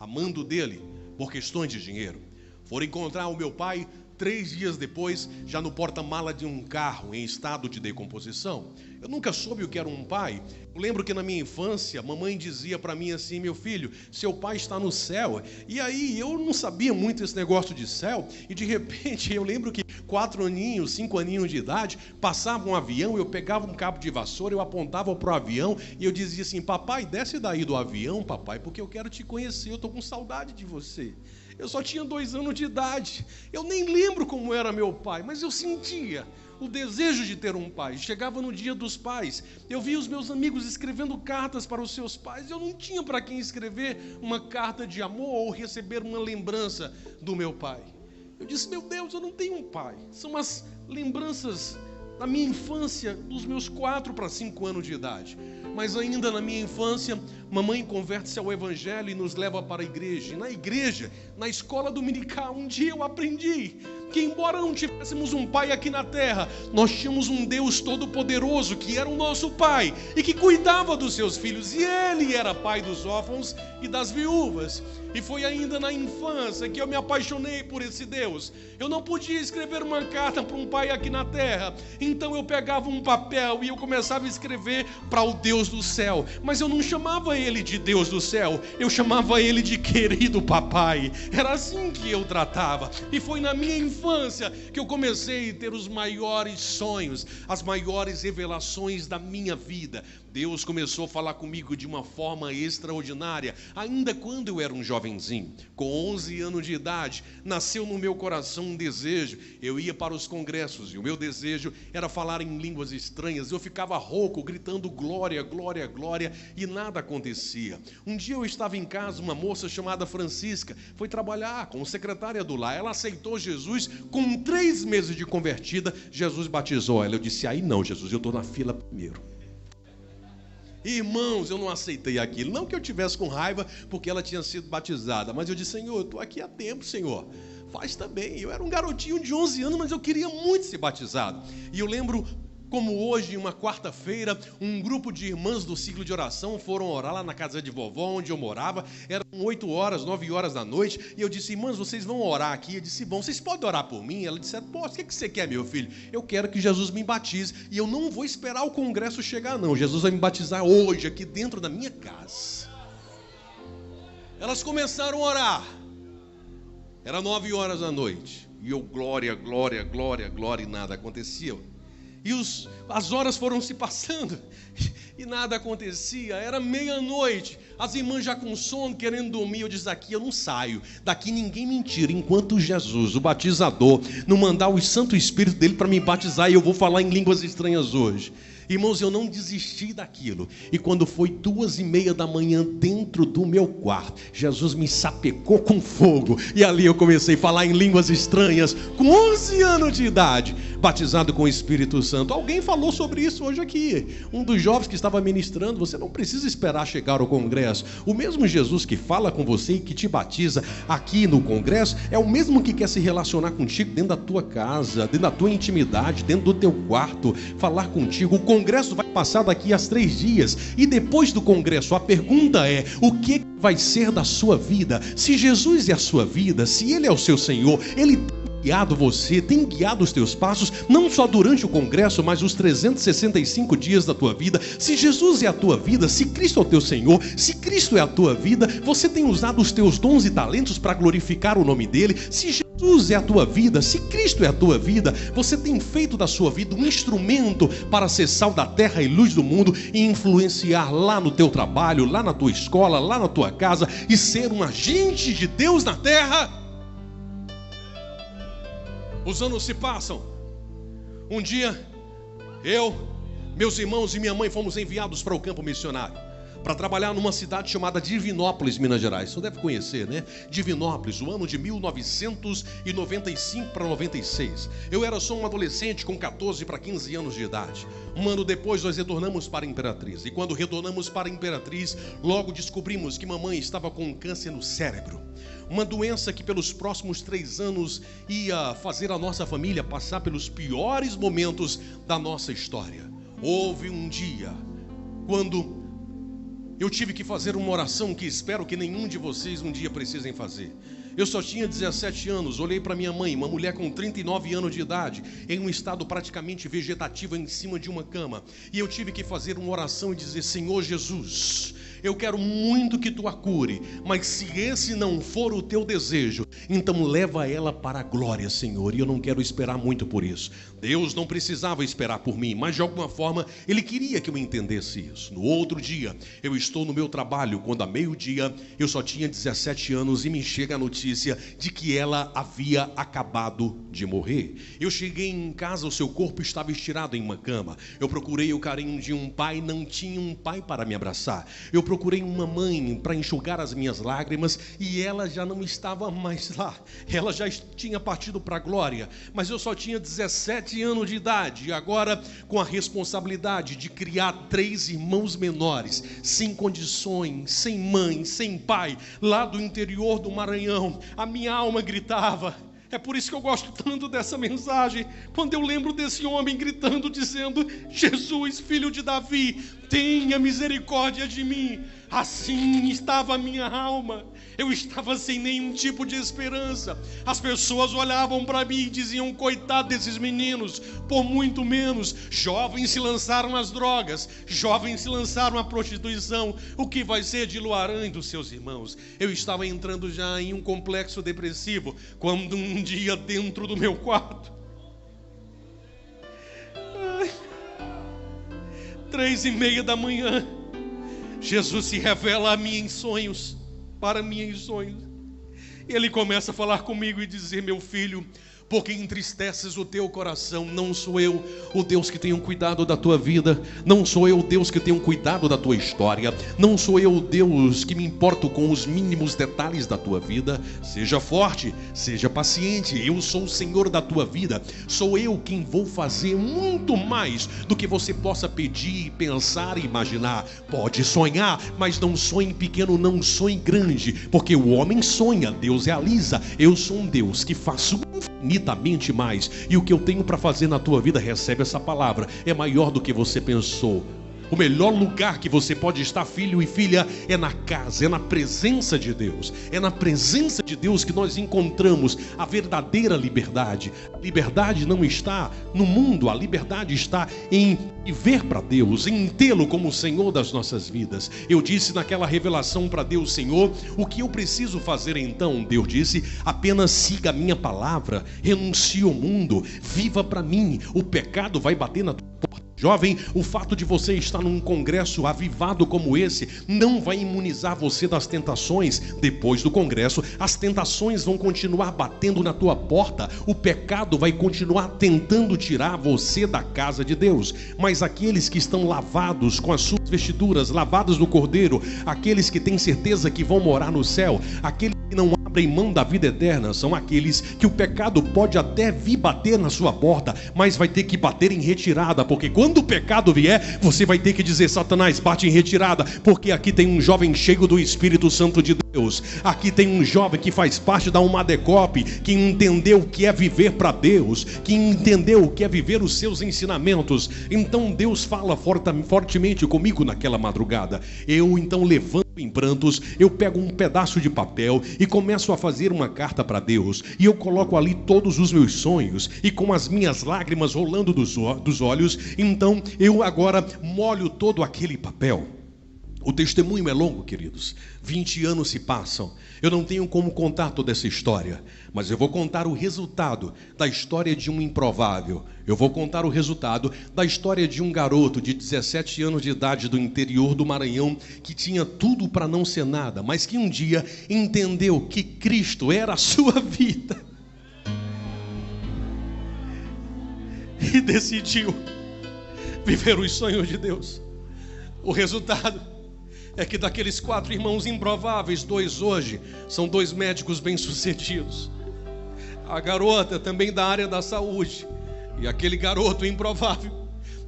amando dele por questões de dinheiro. Foram encontrar o meu pai 3 dias depois, já no porta-mala de um carro em estado de decomposição. Eu nunca soube o que era um pai. Eu lembro que na minha infância, mamãe dizia para mim assim: meu filho, seu pai está no céu. E aí eu não sabia muito esse negócio de céu. E de repente eu lembro que 4 aninhos, 5 aninhos de idade, passava um avião, eu pegava um cabo de vassoura, eu apontava para o avião e eu dizia assim: papai, desce daí do avião, papai, porque eu quero te conhecer, eu estou com saudade de você. Eu só tinha 2 anos de idade. Eu nem lembro como era meu pai, mas eu sentia o desejo de ter um pai. Chegava no dia dos pais, eu via os meus amigos escrevendo cartas para os seus pais. Eu não tinha para quem escrever uma carta de amor ou receber uma lembrança do meu pai. Eu disse: meu Deus, eu não tenho um pai. São as lembranças da minha infância, dos meus 4 para 5 anos de idade. Mas ainda na minha infância, mamãe converte-se ao Evangelho e nos leva para a igreja. E na igreja, na escola dominical, um dia eu aprendi que, embora não tivéssemos um pai aqui na terra, nós tínhamos um Deus todo-poderoso que era o nosso pai e que cuidava dos seus filhos. E ele era pai dos órfãos e das viúvas. E foi ainda na infância que eu me apaixonei por esse Deus. Eu não podia escrever uma carta para um pai aqui na terra, então eu pegava um papel e eu começava a escrever para o Deus do céu. Mas eu não chamava ele de Deus do céu, eu chamava ele de querido papai. Era assim que eu tratava. E foi na minha infância que eu comecei a ter os maiores sonhos, as maiores revelações da minha vida. Deus começou a falar comigo de uma forma extraordinária, ainda quando eu era um jovenzinho. Com 11 anos de idade, nasceu no meu coração um desejo. Eu ia para os congressos e o meu desejo era falar em línguas estranhas. Eu ficava rouco, gritando glória, glória, glória, e nada acontecia. Um dia eu estava em casa, uma moça chamada Francisca foi trabalhar como secretária do lar. Ela aceitou Jesus, com 3 meses de convertida, Jesus batizou ela. Eu disse: aí não, Jesus, eu estou na fila primeiro. Irmãos, eu não aceitei aquilo. Não que eu tivesse com raiva porque ela tinha sido batizada, mas eu disse: Senhor, eu estou aqui há tempo, Senhor, faz também. Eu era um garotinho de 11 anos, mas eu queria muito ser batizado. E eu lembro como hoje, uma quarta-feira, um grupo de irmãs do ciclo de oração foram orar lá na casa de vovó, onde eu morava. Eram 8 horas, 9 horas da noite. E eu disse: irmãs, vocês vão orar aqui? Eu disse: bom, vocês podem orar por mim? Ela disse: posso. O que você quer, meu filho? Eu quero que Jesus me batize. E eu não vou esperar o congresso chegar, não. Jesus vai me batizar hoje, aqui dentro da minha casa. Elas começaram a orar. Era 9 horas da noite. E eu, glória, glória, glória, glória, e nada acontecia. E as horas foram se passando e nada acontecia. Era meia-noite, as irmãs já com sono, querendo dormir. Eu disse: daqui eu não saio, daqui ninguém me tira, enquanto Jesus, o batizador, não mandar o Santo Espírito dele para me batizar. E eu vou falar em línguas estranhas hoje. Irmãos, eu não desisti daquilo. E quando foi 2:30 da manhã, dentro do meu quarto, Jesus me sapecou com fogo. E ali eu comecei a falar em línguas estranhas, com 11 anos de idade, batizado com o Espírito Santo. Alguém falou sobre isso hoje aqui. Um dos jovens que estava ministrando: você não precisa esperar chegar ao congresso. O mesmo Jesus que fala com você e que te batiza aqui no congresso é o mesmo que quer se relacionar contigo dentro da tua casa, dentro da tua intimidade, dentro do teu quarto, falar contigo. O congresso vai passar daqui a 3 dias. E depois do congresso, a pergunta é: o que vai ser da sua vida? Se Jesus é a sua vida, se Ele é o seu Senhor, Ele tem guiado você, tem guiado os teus passos, não só durante o congresso, mas os 365 dias da tua vida. Se Jesus é a tua vida, se Cristo é o teu Senhor, se Cristo é a tua vida, você tem usado os teus dons e talentos para glorificar o nome dEle. Se Jesus é a tua vida, se Cristo é a tua vida, você tem feito da sua vida um instrumento para ser sal da terra e luz do mundo e influenciar lá no teu trabalho, lá na tua escola, lá na tua casa, e ser um agente de Deus na terra. Os anos se passam. Um dia, eu, meus irmãos e minha mãe fomos enviados para o campo missionário. para trabalhar numa cidade chamada Divinópolis, Minas Gerais. Você deve conhecer, né? Divinópolis, o ano de 1995 para 96. Eu era só um adolescente com 14 para 15 anos de idade. Um ano depois nós retornamos para a Imperatriz. E quando retornamos para a Imperatriz, logo descobrimos que mamãe estava com câncer no cérebro. Uma doença que pelos próximos 3 anos ia fazer a nossa família passar pelos piores momentos da nossa história. Houve um dia quando eu tive que fazer uma oração que espero que nenhum de vocês um dia precisem fazer. Eu só tinha 17 anos, olhei para minha mãe, uma mulher com 39 anos de idade, em um estado praticamente vegetativo em cima de uma cama. E eu tive que fazer uma oração e dizer: Senhor Jesus, eu quero muito que tu a cure, mas se esse não for o teu desejo, então leva ela para a glória, Senhor. E eu não quero esperar muito por isso. Deus não precisava esperar por mim, mas de alguma forma Ele queria que eu entendesse isso. No outro dia, eu estou no meu trabalho, quando a meio-dia, eu só tinha 17 anos e me chega a notícia de que ela havia acabado de morrer. Eu cheguei em casa, o seu corpo estava estirado em uma cama. Eu procurei o carinho de um pai, não tinha um pai para me abraçar. Eu procurei uma mãe para enxugar as minhas lágrimas e ela já não estava mais lá. Ela já tinha partido para a glória, mas eu só tinha 17 anos de idade e agora com a responsabilidade de criar 3 irmãos menores, sem condições, sem mãe, sem pai, lá do interior do Maranhão, a minha alma gritava. É por isso que eu gosto tanto dessa mensagem, quando eu lembro desse homem gritando, dizendo: Jesus, filho de Davi, tenha misericórdia de mim. Assim estava a minha alma. Eu estava sem nenhum tipo de esperança. As pessoas olhavam para mim e diziam: coitado desses meninos, por muito menos. Jovens se lançaram nas drogas, jovens se lançaram à prostituição. O que vai ser de Luarã e dos seus irmãos? Eu estava entrando já em um complexo depressivo, quando um dia dentro do meu quarto, 3:30 da manhã, Jesus se revela a mim em sonhos, para mim em sonhos. Ele começa a falar comigo e dizer: meu filho, porque entristeces o teu coração? Não sou eu o Deus que tenho cuidado da tua vida, não sou eu o Deus que tenho cuidado da tua história, não sou eu o Deus que me importo com os mínimos detalhes da tua vida. Seja forte, seja paciente, eu sou o Senhor da tua vida, sou eu quem vou fazer muito mais do que você possa pedir, pensar e imaginar. Pode sonhar, mas não sonhe pequeno, não sonhe grande, porque o homem sonha, Deus realiza. Eu sou um Deus que faço infinitamente mais, e o que eu tenho para fazer na tua vida, recebe essa palavra, é maior do que você pensou. O melhor lugar que você pode estar, filho e filha, é na casa, é na presença de Deus. É na presença de Deus que nós encontramos a verdadeira liberdade. A liberdade não está no mundo, a liberdade está em viver para Deus, em tê-lo como o Senhor das nossas vidas. Eu disse naquela revelação para Deus: Senhor, o que eu preciso fazer então? Deus disse: apenas siga a minha palavra, renuncie ao mundo, viva para mim. O pecado vai bater na tua porta. Jovem, o fato de você estar num congresso avivado como esse não vai imunizar você das tentações. Depois do congresso, as tentações vão continuar batendo na tua porta. O pecado vai continuar tentando tirar você da casa de Deus. Mas aqueles que estão lavados com as suas vestiduras, lavadas no Cordeiro, aqueles que têm certeza que vão morar no céu, aqueles que não abrem mão da vida eterna, são aqueles que o pecado pode até vir bater na sua porta, mas vai ter que bater em retirada, porque quando o pecado vier, você vai ter que dizer: Satanás, bate em retirada, porque aqui tem um jovem cheio do Espírito Santo de Deus, aqui tem um jovem que faz parte da Umadecop, que entendeu o que é viver para Deus, que entendeu o que é viver os seus ensinamentos. Então Deus fala fortemente comigo naquela madrugada. Eu então levanto em prantos, eu pego um pedaço de papel e começo a fazer uma carta para Deus, e eu coloco ali todos os meus sonhos, e com as minhas lágrimas rolando dos olhos, então eu agora molho todo aquele papel. O testemunho é longo, queridos. 20 anos se passam. Eu não tenho como contar toda essa história, mas eu vou contar o resultado da história de um improvável. Eu vou contar o resultado da história de um garoto de 17 anos de idade do interior do Maranhão, que tinha tudo para não ser nada, mas que um dia entendeu que Cristo era a sua vida e decidiu viver os sonhos de Deus. O resultado é que daqueles 4 irmãos improváveis, 2 hoje são 2 médicos bem-sucedidos. A garota também da área da saúde. E aquele garoto improvável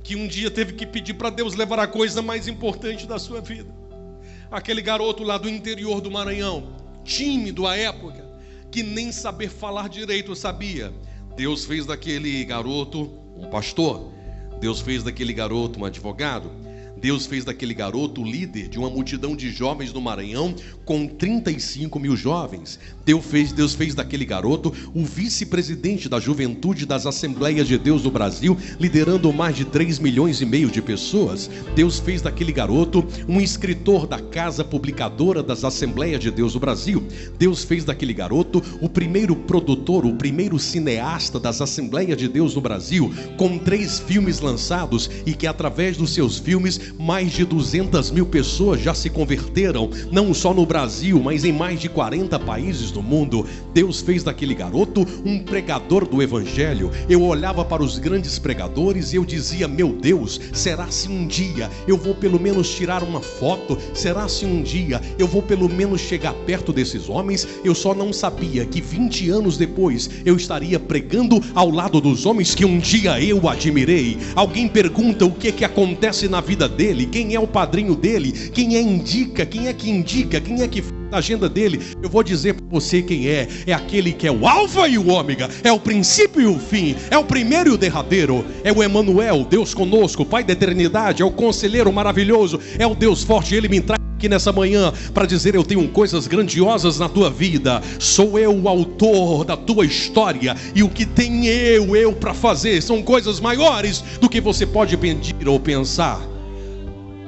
que um dia teve que pedir para Deus levar a coisa mais importante da sua vida. Aquele garoto lá do interior do Maranhão, tímido à época, que nem saber falar direito sabia. Deus fez daquele garoto um pastor. Deus fez daquele garoto um advogado. Deus fez daquele garoto o líder de uma multidão de jovens no Maranhão com 35 mil jovens. Deus fez daquele garoto o vice-presidente da juventude das Assembleias de Deus no Brasil, liderando mais de 3,5 milhões de pessoas. Deus fez daquele garoto um escritor da casa publicadora das Assembleias de Deus no Brasil. Deus fez daquele garoto o primeiro produtor, o primeiro cineasta das Assembleias de Deus no Brasil, com 3 filmes lançados e que através dos seus filmes mais de 200 mil pessoas já se converteram, não só no Brasil, mas em mais de 40 países do mundo. Deus fez daquele garoto um pregador do Evangelho. Eu olhava para os grandes pregadores e eu dizia: meu Deus, será se um dia eu vou pelo menos tirar uma foto? Será se um dia eu vou pelo menos chegar perto desses homens? Eu só não sabia que 20 anos depois eu estaria pregando ao lado dos homens que um dia eu admirei. Alguém pergunta o que acontece na vida dele, quem é o padrinho dele, quem que indica, quem é que faz a agenda dele. Eu vou dizer para você quem é aquele que é o alfa e o ômega, é o princípio e o fim, é o primeiro e o derradeiro, é o Emanuel, Deus conosco, Pai da eternidade, é o conselheiro maravilhoso, é o Deus forte. Ele me traz aqui nessa manhã para dizer: eu tenho coisas grandiosas na tua vida, sou eu o autor da tua história, e o que tem eu para fazer são coisas maiores do que você pode pedir ou pensar.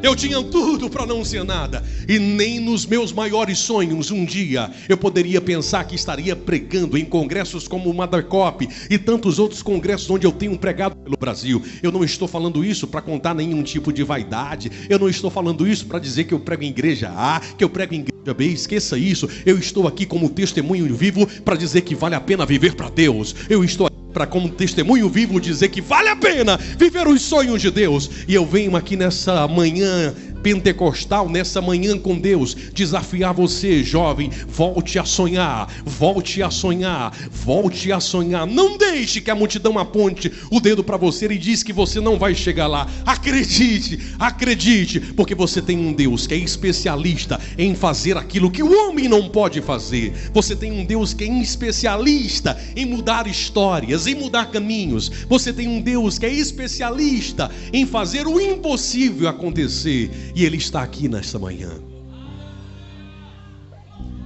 Eu tinha tudo para não ser nada, e nem nos meus maiores sonhos um dia eu poderia pensar que estaria pregando em congressos como o Madarcop e tantos outros congressos onde eu tenho pregado pelo Brasil. Eu não estou falando isso para contar nenhum tipo de vaidade, eu não estou falando isso para dizer que eu prego em igreja A, que eu prego em igreja B, esqueça isso. Eu estou aqui como testemunho vivo para dizer que vale a pena viver para Deus. Eu estou aqui para, como testemunho vivo, dizer que vale a pena viver os sonhos de Deus. E eu venho aqui nessa manhã pentecostal, nessa manhã com Deus, desafiar você, jovem: volte a sonhar, volte a sonhar, volte a sonhar. Não deixe que a multidão aponte o dedo para você e diz que você não vai chegar lá. Acredite, acredite, porque você tem um Deus que é especialista em fazer aquilo que o homem não pode fazer. Você tem um Deus que é especialista em mudar histórias, em mudar caminhos. Você tem um Deus que é especialista em fazer o impossível acontecer. E Ele está aqui nesta manhã.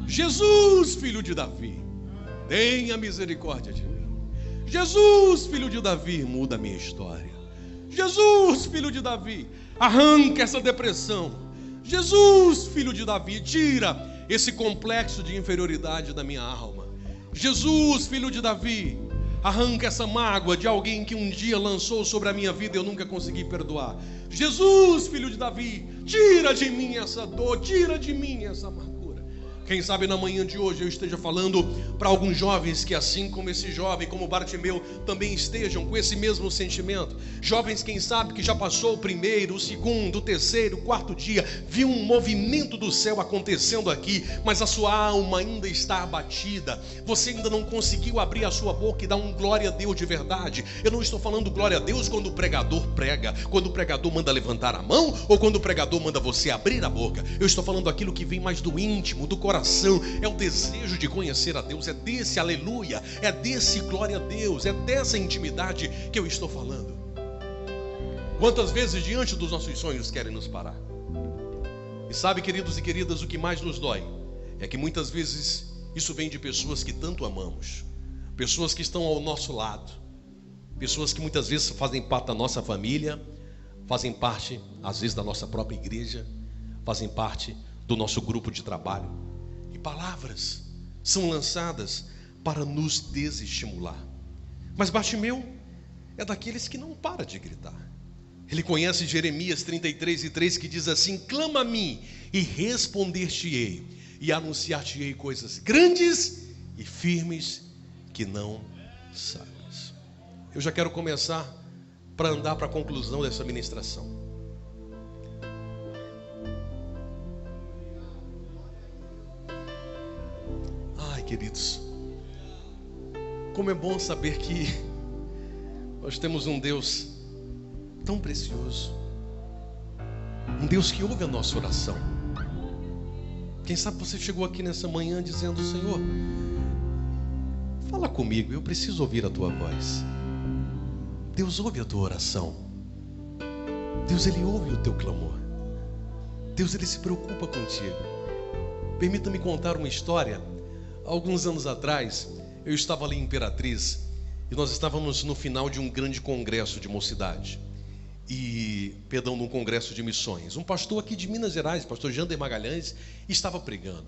Jesus, filho de Davi, tenha misericórdia de mim. Jesus, filho de Davi, muda a minha história. Jesus, filho de Davi, arranca essa depressão. Jesus, filho de Davi, tira esse complexo de inferioridade da minha alma. Jesus, filho de Davi, arranca essa mágoa de alguém que um dia lançou sobre a minha vida e eu nunca consegui perdoar. Jesus, filho de Davi, tira de mim essa dor, tira de mim essa amargura. Quem sabe na manhã de hoje eu esteja falando para alguns jovens que, assim como esse jovem, como Bartimeu, também estejam com esse mesmo sentimento. Jovens, quem sabe, que já passou o primeiro, o segundo, o terceiro, o quarto dia, viu um movimento do céu acontecendo aqui, mas a sua alma ainda está abatida. Você ainda não conseguiu abrir a sua boca e dar um glória a Deus de verdade. Eu não estou falando glória a Deus quando o pregador prega, quando o pregador manda levantar a mão, ou quando o pregador manda você abrir a boca. Eu estou falando aquilo que vem mais do íntimo, do coração. É o desejo de conhecer a Deus, é desse aleluia, é desse glória a Deus, é dessa intimidade que eu estou falando. Quantas vezes diante dos nossos sonhos querem nos parar? E sabe, queridos e queridas, o que mais nos dói é que muitas vezes isso vem de pessoas que tanto amamos, pessoas que estão ao nosso lado, pessoas que muitas vezes fazem parte da nossa família, fazem parte às vezes da nossa própria igreja, fazem parte do nosso grupo de trabalho. E palavras são lançadas para nos desestimular. Mas Bartimeu é daqueles que não para de gritar. Ele conhece Jeremias 33:3, que diz assim: clama a mim e responder-te-ei, e anunciar-te-ei coisas grandes e firmes que não sabes. Eu já quero começar para andar para a conclusão dessa ministração. queridos. Como é bom saber que nós temos um Deus tão precioso, um Deus que ouve a nossa oração. Quem sabe você chegou aqui nessa manhã dizendo: Senhor, fala comigo, eu preciso ouvir a tua voz. Deus ouve a tua oração. Deus, Ele ouve o teu clamor. Deus, Ele se preocupa contigo. Permita-me contar uma história. Há alguns anos atrás, eu estava ali em Imperatriz e nós estávamos no final de um grande congresso de mocidade. Num congresso de missões. Um pastor aqui de Minas Gerais, pastor Jander Magalhães, estava pregando.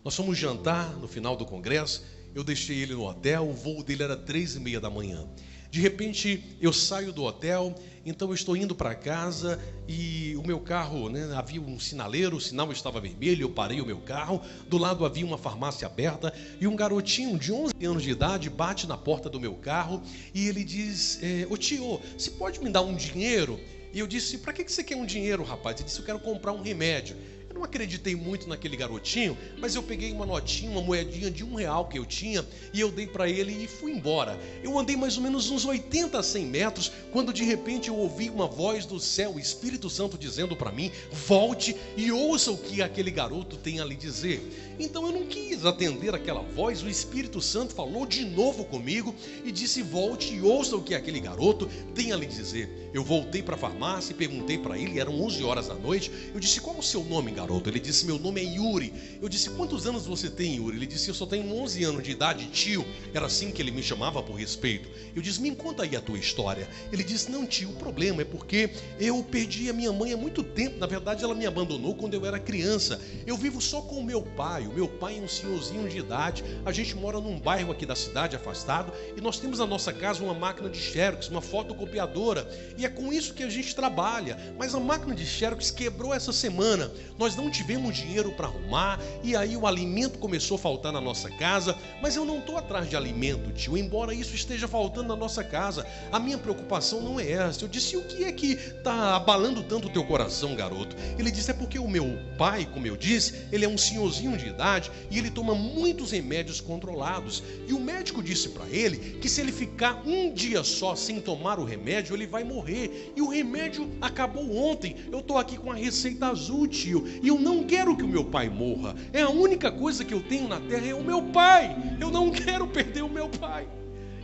Nós fomos jantar no final do congresso, eu deixei ele no hotel, o voo dele era 3h30 da manhã. De repente, eu saio do hotel, então eu estou indo para casa e o meu carro, havia um sinaleiro, o sinal estava vermelho, eu parei o meu carro, do lado havia uma farmácia aberta e um garotinho de 11 anos de idade bate na porta do meu carro e ele diz: ô tio, você pode me dar um dinheiro? E eu disse: para que você quer um dinheiro, rapaz? Ele disse: eu quero comprar um remédio. Eu não acreditei muito naquele garotinho, mas eu peguei uma notinha, uma moedinha de R$1 que eu tinha e eu dei para ele e fui embora. Eu andei mais ou menos uns 80 a 100 metros, quando de repente eu ouvi uma voz do céu, o Espírito Santo dizendo para mim: volte e ouça o que aquele garoto tem a lhe dizer. Então eu não quis atender aquela voz, o Espírito Santo falou de novo comigo e disse: volte e ouça o que aquele garoto tem a lhe dizer. Eu voltei para a farmácia e perguntei para ele, eram 11 horas da noite, eu disse: qual é o seu nome, garoto? Ele disse: meu nome é Yuri. Eu disse: quantos anos você tem, Yuri? Ele disse: eu só tenho 11 anos de idade, tio. Era assim que ele me chamava por respeito. Eu disse: me conta aí a tua história. Ele disse: não, tio, o problema é porque eu perdi a minha mãe há muito tempo. Na verdade, ela me abandonou quando eu era criança. Eu vivo só com o meu pai. O meu pai é um senhorzinho de idade. A gente mora num bairro aqui da cidade, afastado, e nós temos na nossa casa uma máquina de xerox, uma fotocopiadora, e é com isso que a gente trabalha. Mas a máquina de xerox quebrou essa semana. Nós não tivemos dinheiro para arrumar, e aí o alimento começou a faltar na nossa casa. Mas eu não estou atrás de alimento, tio, embora isso esteja faltando na nossa casa. A minha preocupação não é essa. Eu disse: o que é que está abalando tanto o teu coração, garoto? Ele disse: é porque o meu pai, como eu disse, ele é um senhorzinho de idade e ele toma muitos remédios controlados. E o médico disse para ele que se ele ficar um dia só sem tomar o remédio, ele vai morrer. E o remédio acabou ontem. Eu estou aqui com a receita azul, tio, e eu não quero que o meu pai morra. É a única coisa que eu tenho na terra, é o meu pai. Eu não quero perder o meu pai.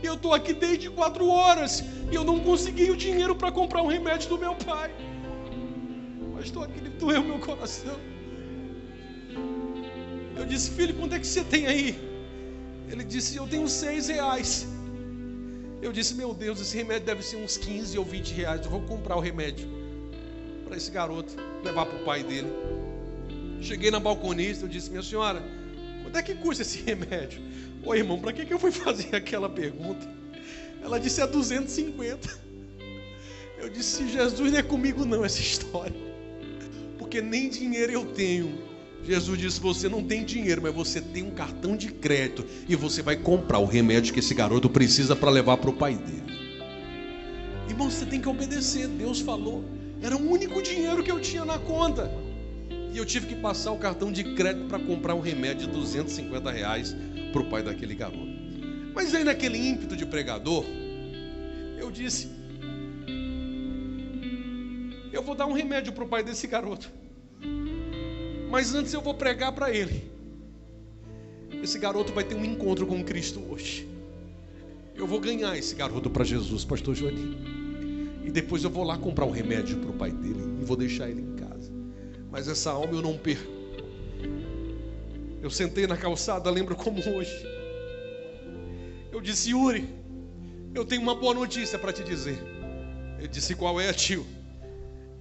Eu estou aqui desde 4 horas e eu não consegui o dinheiro para comprar o remédio do meu pai. Mas estou aqui, ele doeu meu coração. Eu disse: filho, quanto é que você tem aí? Ele disse: eu tenho R$6. Eu disse: meu Deus, esse remédio deve ser uns 15 ou 20 reais. Eu vou comprar o remédio para esse garoto, levar para o pai dele. Cheguei na balconista, eu disse: minha senhora, quanto é que custa esse remédio? Ô irmão, para que eu fui fazer aquela pergunta? Ela disse: é 250. Eu disse: Jesus, não é comigo não essa história, porque nem dinheiro eu tenho. Jesus disse: você não tem dinheiro, mas você tem um cartão de crédito e você vai comprar o remédio que esse garoto precisa para levar para o pai dele. Irmão, você tem que obedecer. Deus falou. Era o único dinheiro que eu tinha na conta. E eu tive que passar o cartão de crédito para comprar um remédio de R$250 para o pai daquele garoto. Mas aí, naquele ímpeto de pregador, eu disse: eu vou dar um remédio para o pai desse garoto, mas antes eu vou pregar para ele. Esse garoto vai ter um encontro com Cristo hoje. Eu vou ganhar esse garoto para Jesus, pastor Joaninho. E depois eu vou lá comprar um remédio para o pai dele e vou deixar ele em casa. Mas essa alma eu não perco. Eu sentei na calçada, lembro como hoje. Eu disse: Yuri, eu tenho uma boa notícia para te dizer. Ele disse: qual é, tio?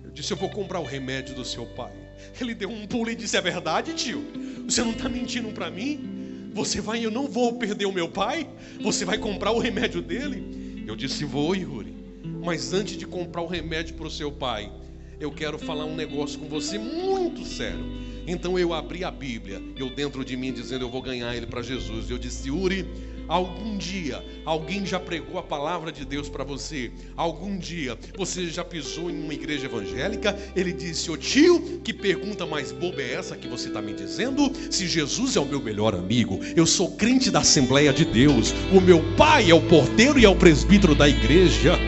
Eu disse: eu vou comprar o remédio do seu pai. Ele deu um pulo e disse: é verdade, tio? Você não está mentindo para mim? Você vai, eu não vou perder o meu pai? Você vai comprar o remédio dele? Eu disse: vou, Yuri. Mas antes de comprar o remédio para o seu pai, eu quero falar um negócio com você muito sério. Então eu abri a Bíblia, eu dentro de mim dizendo: eu vou ganhar ele para Jesus. Eu disse: Yuri, Algum dia alguém já pregou a palavra de Deus para você. Algum dia você já pisou em uma igreja evangélica. Ele disse: ô tio, que pergunta mais boba é essa que você está me dizendo? Se Jesus é o meu melhor amigo, eu sou crente da Assembleia de Deus, o meu pai é o porteiro e é o presbítero da igreja.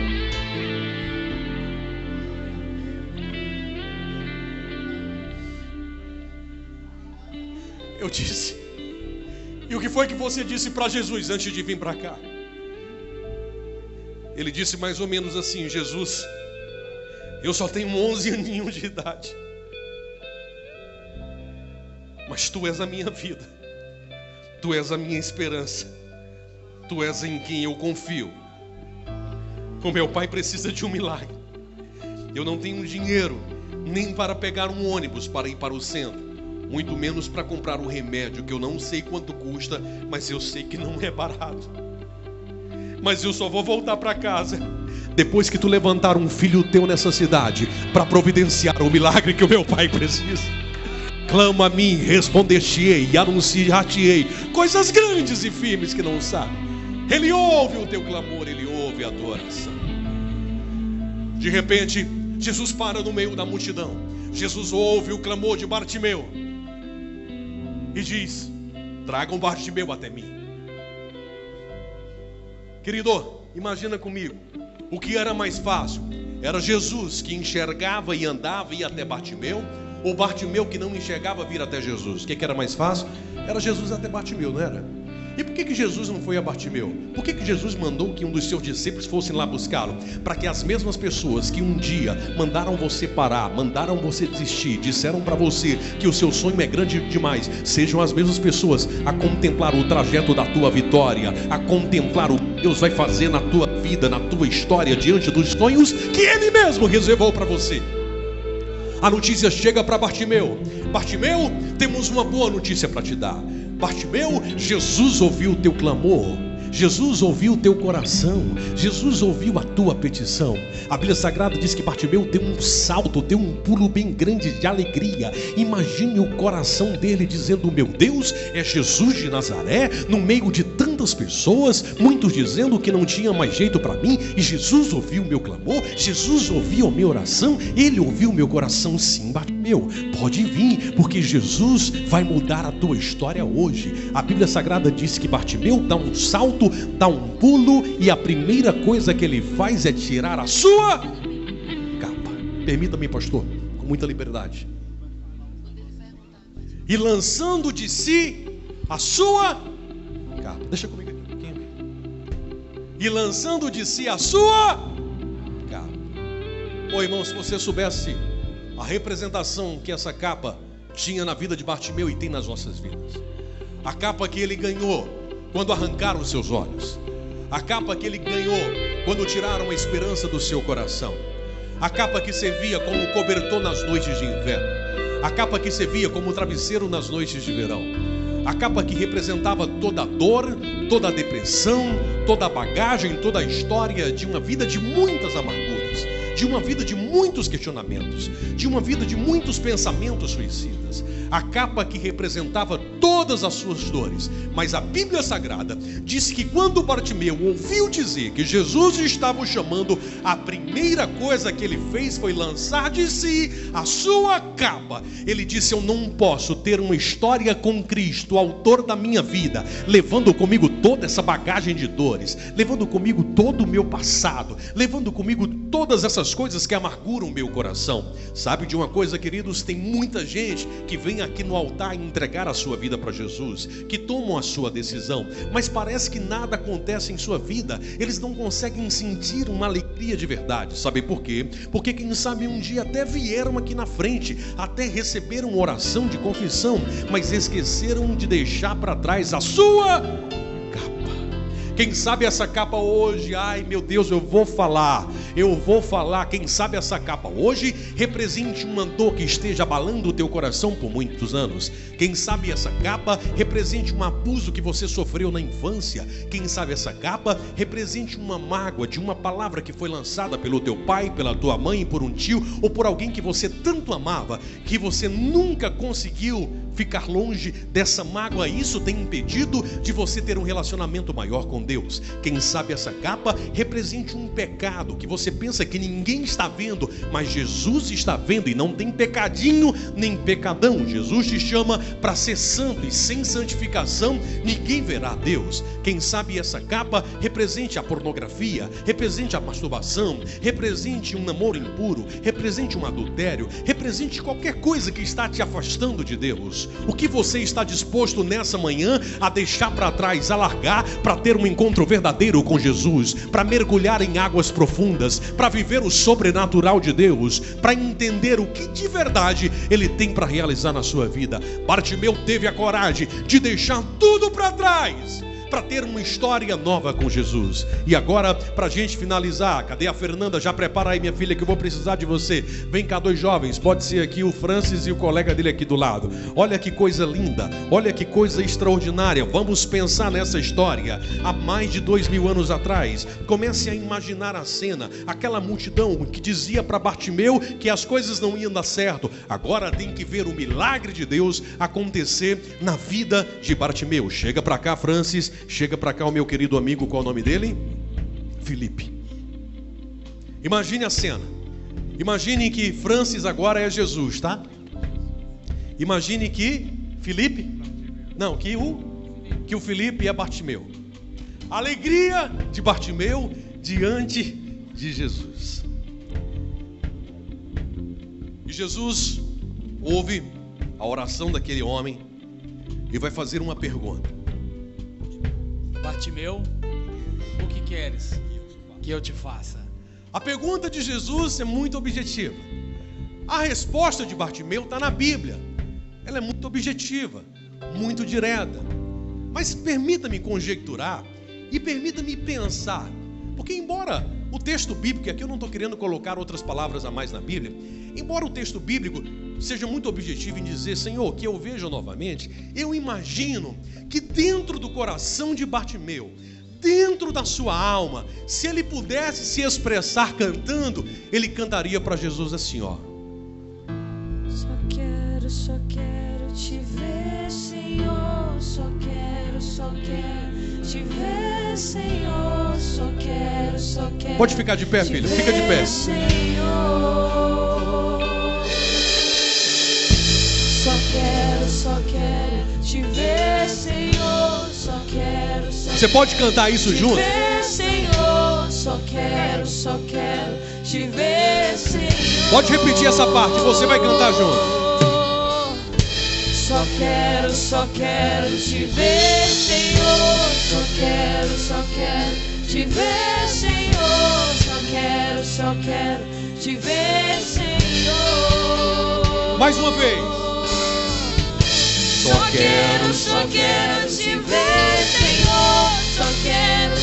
Eu disse: e o que foi que você disse para Jesus antes de vir para cá? Ele disse mais ou menos assim: Jesus, eu só tenho 11 aninhos de idade, mas tu és a minha vida, tu és a minha esperança, tu és em quem eu confio. O meu pai precisa de um milagre. Eu não tenho dinheiro nem para pegar um ônibus para ir para o centro, muito menos para comprar um remédio que eu não sei quanto custa, mas eu sei que não é barato. Mas eu só vou voltar para casa depois que tu levantar um filho teu nessa cidade para providenciar o milagre que o meu pai precisa. Clama a mim, responder-te-ei e anunciar-te-ei coisas grandes e firmes que não sabe. Ele ouve o teu clamor, ele ouve a tua oração. De repente, Jesus para no meio da multidão. Jesus ouve o clamor de Bartimeu e diz: tragam Bartimeu até mim. Querido, imagina comigo, o que era mais fácil? Era Jesus que enxergava e andava e ia até Bartimeu, ou Bartimeu que não enxergava vir até Jesus? O que era mais fácil? Era Jesus até Bartimeu, não era? E por que Jesus não foi a Bartimeu? Por que Jesus mandou que um dos seus discípulos fossem lá buscá-lo? Para que as mesmas pessoas que um dia mandaram você parar, mandaram você desistir, disseram para você que o seu sonho é grande demais, sejam as mesmas pessoas a contemplar o trajeto da tua vitória, a contemplar o que Deus vai fazer na tua vida, na tua história, diante dos sonhos que Ele mesmo reservou para você. A notícia chega para Bartimeu: Bartimeu, temos uma boa notícia para te dar. Bartimeu, Jesus ouviu o teu clamor, Jesus ouviu o teu coração, Jesus ouviu a tua petição. A Bíblia Sagrada diz que Bartimeu deu um salto, deu um pulo bem grande de alegria. Imagine o coração dele dizendo: meu Deus, é Jesus de Nazaré, no meio de tantas pessoas, muitos dizendo que não tinha mais jeito para mim, e Jesus ouviu o meu clamor, Jesus ouviu a minha oração, Ele ouviu o meu coração. Sim, Bartimeu, pode vir, porque Jesus vai mudar a tua história hoje. A Bíblia Sagrada diz que Bartimeu dá um salto, dá um pulo, e a primeira coisa que ele faz é tirar a sua capa. Permita-me, pastor, com muita liberdade. E lançando de si a sua capa. Deixa comigo aqui um pouquinho. E lançando de si a sua capa. Ô irmão, se você soubesse a representação que essa capa tinha na vida de Bartimeu e tem nas nossas vidas. A capa que ele ganhou quando arrancaram os seus olhos. A capa que ele ganhou quando tiraram a esperança do seu coração. A capa que servia como cobertor nas noites de inverno. A capa que servia como travesseiro nas noites de verão. A capa que representava toda a dor, toda a depressão, toda a bagagem, toda a história de uma vida de muitas amarguras, de uma vida de muitos questionamentos, de uma vida de muitos pensamentos suicidas. A capa que representava todas as suas dores. Mas a Bíblia Sagrada diz que quando Bartimeu ouviu dizer que Jesus estava o chamando, a primeira coisa que ele fez foi lançar de si a sua capa. Ele disse: eu não posso ter uma história com Cristo, o autor da minha vida, levando comigo toda essa bagagem de dores, levando comigo todo o meu passado, levando comigo todas essas coisas que amarguram o meu coração. Sabe de uma coisa, queridos? Tem muita gente que vem aqui no altar entregar a sua vida para Jesus, que tomam a sua decisão, mas parece que nada acontece em sua vida. Eles não conseguem sentir uma alegria de verdade. Sabe por quê? Porque quem sabe um dia até vieram aqui na frente, até receberam uma oração de confissão, mas esqueceram de deixar para trás a sua capa. Quem sabe essa capa hoje, ai meu Deus, eu vou falar, quem sabe essa capa hoje represente uma dor que esteja abalando o teu coração por muitos anos. Quem sabe essa capa represente um abuso que você sofreu na infância. Quem sabe essa capa represente uma mágoa de uma palavra que foi lançada pelo teu pai, pela tua mãe, por um tio, ou por alguém que você tanto amava, que você nunca conseguiu ficar longe dessa mágoa, isso tem impedido de você ter um relacionamento maior com Deus. Quem sabe essa capa represente um pecado que você pensa que ninguém está vendo, mas Jesus está vendo, e não tem pecadinho nem pecadão. Jesus te chama para ser santo, e sem santificação ninguém verá Deus. Quem sabe essa capa represente a pornografia, represente a masturbação, represente um namoro impuro, represente um adultério, represente qualquer coisa que está te afastando de Deus. O que você está disposto nessa manhã a deixar para trás, a largar, para ter um encontro verdadeiro com Jesus, para mergulhar em águas profundas, para viver o sobrenatural de Deus, para entender o que de verdade Ele tem para realizar na sua vida? Bartimeu teve a coragem de deixar tudo para trás, para ter uma história nova com Jesus. E agora, para a gente finalizar, cadê a Fernanda? Já prepara aí, minha filha, que eu vou precisar de você. Vem cá, 2 jovens, pode ser aqui o Francis e o colega dele aqui do lado. Olha que coisa linda, olha que coisa extraordinária. Vamos pensar nessa história há mais de 2000 anos atrás. Comece a imaginar a cena, aquela multidão que dizia para Bartimeu que as coisas não iam dar certo. Agora tem que ver o milagre de Deus acontecer na vida de Bartimeu. Chega para cá, Francis. Chega para cá o meu querido amigo, qual é o nome dele? Felipe. Imagine a cena. Imagine que Francis agora é Jesus, tá? Imagine que Felipe, não, que o Felipe é Bartimeu. A alegria de Bartimeu diante de Jesus. E Jesus ouve a oração daquele homem e vai fazer uma pergunta. Bartimeu, o que queres que eu te faça? A pergunta de Jesus é muito objetiva. A resposta de Bartimeu está na Bíblia. Ela é muito objetiva, muito direta. Mas permita-me conjecturar e permita-me pensar. Porque embora o texto bíblico, aqui eu não estou querendo colocar outras palavras a mais na Bíblia, embora o texto bíblico seja muito objetivo em dizer, Senhor, que eu veja novamente, eu imagino que dentro do coração de Bartimeu, dentro da sua alma, se ele pudesse se expressar cantando, ele cantaria para Jesus assim, ó. Só quero te ver, Senhor. Só quero te ver, Senhor. Só quero. Pode ficar de pé, filho, fica de pé. Senhor. Só quero te ver, Senhor. Só quero. Você pode cantar isso junto? Ver, Senhor. Só quero te ver, Senhor. Pode repetir essa parte, você vai cantar junto. Só quero te ver, Senhor. Só quero te ver, Senhor. Só quero te ver, Senhor. Mais uma vez. Só quero te ver, Senhor. Só quero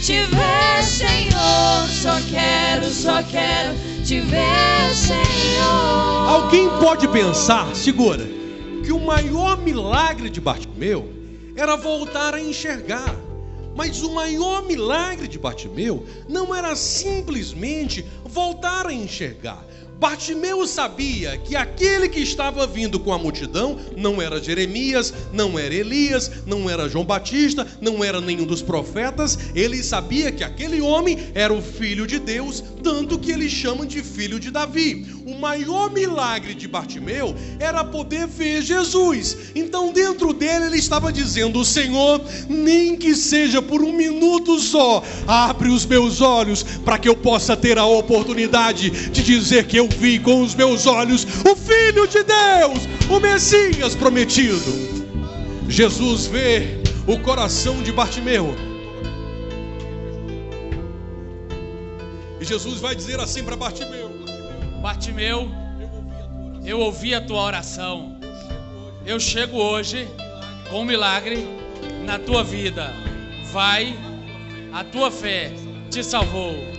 te ver, Senhor. Só quero te ver, Senhor. Alguém pode pensar, segura, que o maior milagre de Bartimeu era voltar a enxergar. Mas o maior milagre de Bartimeu não era simplesmente voltar a enxergar. Bartimeu sabia que aquele que estava vindo com a multidão não era Jeremias, não era Elias, não era João Batista, não era nenhum dos profetas. Ele sabia que aquele homem era o Filho de Deus, tanto que ele chama de Filho de Davi. O maior milagre de Bartimeu era poder ver Jesus. Então dentro dele ele estava dizendo, Senhor, nem que seja por um minuto só, abre os meus olhos para que eu possa ter a oportunidade de dizer que eu vi com os meus olhos o Filho de Deus, o Messias prometido. Jesus vê o coração de Bartimeu. E Jesus vai dizer assim para Bartimeu: Bartimeu, eu ouvi a tua oração. Eu chego hoje com um milagre na tua vida. Vai, a tua fé te salvou.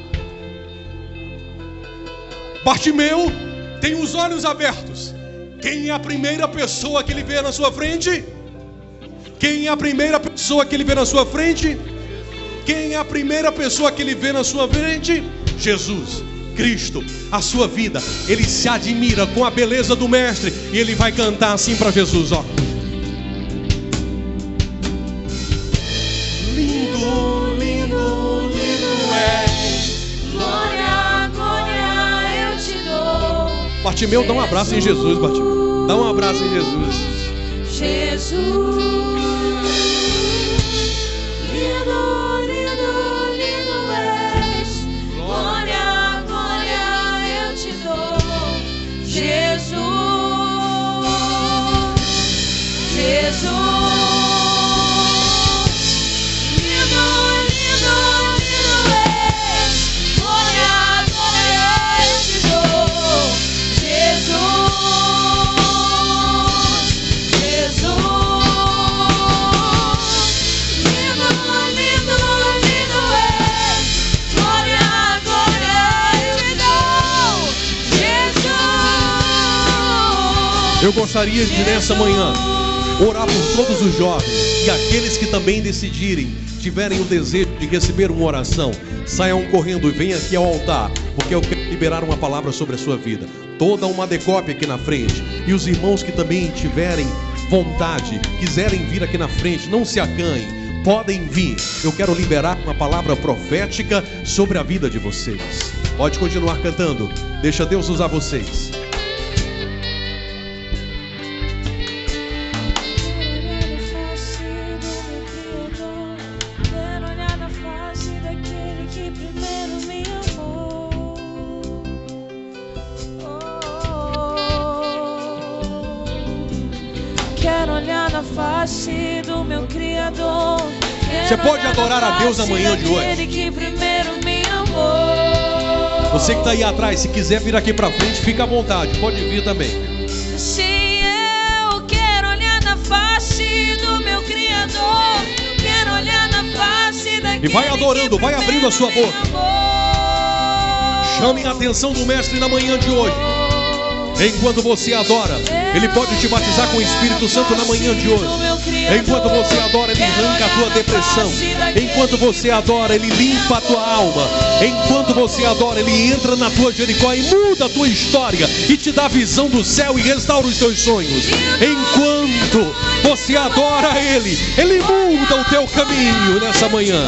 Bartimeu tem os olhos abertos. Quem é a primeira pessoa que ele vê na sua frente? Quem é a primeira pessoa que ele vê na sua frente? Quem é a primeira pessoa que ele vê na sua frente? Jesus. Cristo, a sua vida. Ele se admira com a beleza do Mestre e ele vai cantar assim para Jesus, ó. Lindo, lindo, lindo és. Glória, glória eu te dou. Bartimeu, dá um abraço em Jesus, Bartimeu. Dá um abraço em Jesus. Jesus. Lindo, lindo, lindo és. Glória, glória eu te dou. Jesus. Jesus. Eu gostaria de, nessa manhã, orar por todos os jovens e aqueles que também decidirem, tiverem o desejo de receber uma oração, saiam correndo e venham aqui ao altar, porque eu quero liberar uma palavra sobre a sua vida. Toda uma decópia aqui na frente. E os irmãos que também tiverem vontade, quiserem vir aqui na frente, não se acanhem, podem vir. Eu quero liberar uma palavra profética sobre a vida de vocês. Pode continuar cantando. Deixa Deus usar vocês. Do meu Criador. Você pode adorar a Deus na manhã de hoje. Que primeiro me amou. Você que está aí atrás, se quiser vir aqui para frente, fica à vontade, pode vir também. Sim, eu quero olhar na face do meu Criador. Quero olhar na face daquele. E vai adorando, vai abrindo a sua boca. Chame a atenção do Mestre na manhã de hoje. Enquanto você adora, Ele pode te batizar com o Espírito Santo na manhã de hoje. Enquanto você adora, Ele arranca a tua depressão. Enquanto você adora, Ele limpa a tua alma. Enquanto você adora, Ele entra na tua Jericó e muda a tua história e te dá visão do céu e restaura os teus sonhos. Enquanto você adora Ele, Ele muda o teu caminho nessa manhã.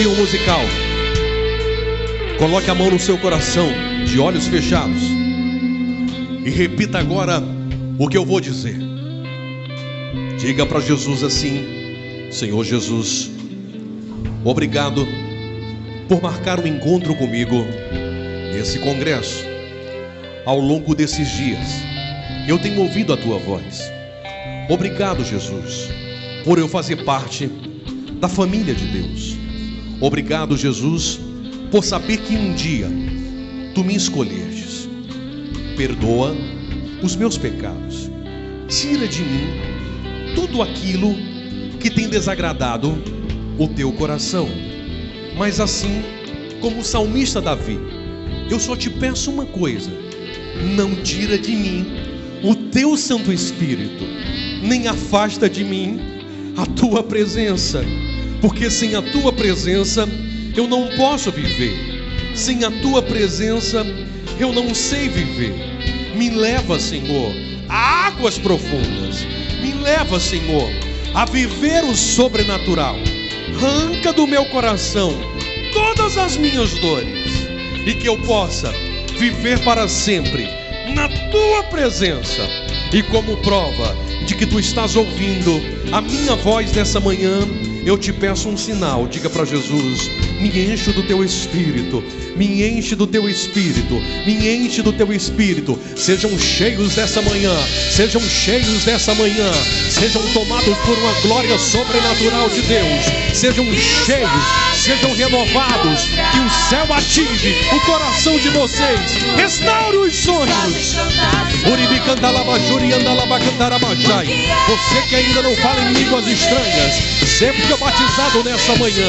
Um musical. Coloque a mão no seu coração, de olhos fechados, e repita agora o que eu vou dizer. Diga para Jesus assim: Senhor Jesus, obrigado por marcar um encontro comigo nesse congresso. Ao longo desses dias eu tenho ouvido a tua voz. Obrigado, Jesus, por eu fazer parte da família de Deus. Obrigado, Jesus, por saber que um dia Tu me escolhestes. Perdoa os meus pecados. Tira de mim tudo aquilo que tem desagradado o Teu coração. Mas assim como o salmista Davi, eu só te peço uma coisa: não tira de mim o Teu Santo Espírito, nem afasta de mim a Tua presença. Porque sem a Tua presença eu não posso viver. Sem a Tua presença eu não sei viver. Me leva, Senhor, a águas profundas. Me leva, Senhor, a viver o sobrenatural. Arranca do meu coração todas as minhas dores, e que eu possa viver para sempre na Tua presença. E como prova de que Tu estás ouvindo a minha voz nessa manhã, eu te peço um sinal. Diga para Jesus: me enche do Teu Espírito, me enche do Teu Espírito, me enche do Teu Espírito. Sejam cheios dessa manhã, sejam cheios dessa manhã, sejam tomados por uma glória sobrenatural de Deus. Sejam cheios, sejam renovados, que o céu atinge o coração de vocês. Restaure os sonhos. Você que ainda não fala em línguas estranhas, Seja batizado nessa manhã.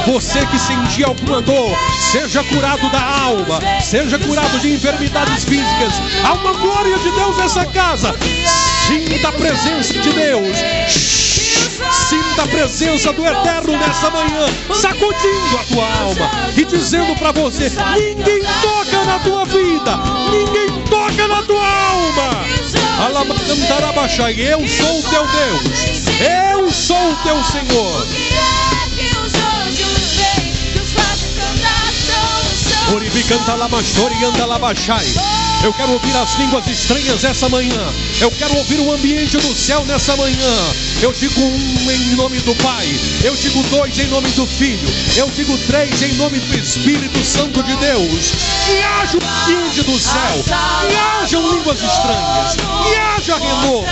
Você que sentir alguma dor, seja curado da alma, seja curado de enfermidades físicas. Há uma glória de Deus nessa casa. Sinta a presença de Deus. Sinta a presença do Eterno nessa manhã, sacudindo a tua alma e dizendo para você: ninguém toca na tua vida, ninguém toca na tua alma. Eu sou o teu Deus, eu sou o teu Senhor. Eu quero ouvir as línguas estranhas essa manhã. Eu quero ouvir o ambiente do céu nessa manhã. Eu digo 1 em nome do Pai. Eu digo 2 em nome do Filho. Eu digo 3 em nome do Espírito Santo de Deus. Que haja um ambiente do céu. Que hajam línguas estranhas. Que haja renovo.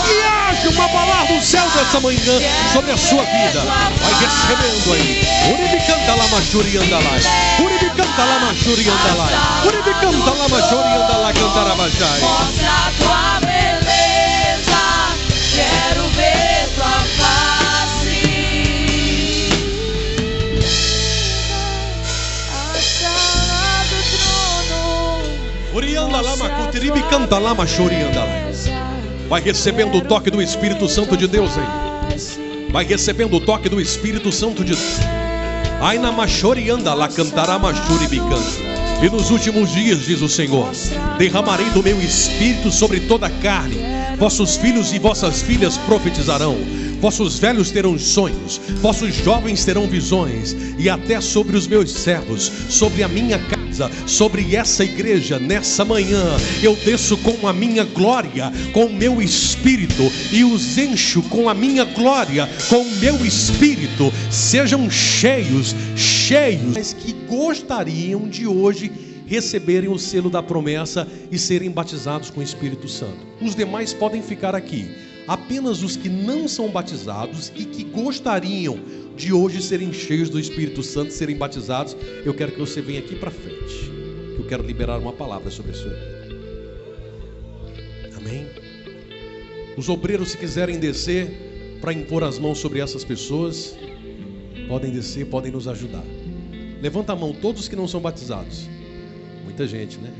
Que haja uma palavra do céu dessa manhã sobre a sua vida. Vai recebendo aí. Uribicanta lá, machuri andalai. Uribicanta lá, machuri andalai. Uribicanta lá, machuri andalai. Cantarabajai. Mostra a tua beleza, quero ver tua face. A sala do trono. Urianda lama, cutiribi canta lama, chorianda lá. Vai recebendo o toque do Espírito Santo de Deus aí. Vai recebendo o toque do Espírito Santo de Deus. Ai na machorianda lá, cantará machuribicanta. E nos últimos dias, diz o Senhor, derramarei do meu espírito sobre toda a carne. Vossos filhos e vossas filhas profetizarão. Vossos velhos terão sonhos. Vossos jovens terão visões. E até sobre os meus servos, sobre a minha casa, sobre essa igreja, nessa manhã, eu desço com a minha glória, com o meu espírito, e os encho com a minha glória, com o meu espírito. Sejam cheios, mas que gostariam de hoje receberem o selo da promessa e serem batizados com o Espírito Santo. Os demais podem ficar aqui. Apenas os que não são batizados e que gostariam de hoje serem cheios do Espírito Santo, serem batizados, eu quero que você venha aqui para frente. Eu quero liberar uma palavra sobre a sua vida. Amém? Os obreiros, se quiserem descer para impor as mãos sobre essas pessoas, podem descer, podem nos ajudar. Levanta a mão todos que não são batizados. Muita gente, né?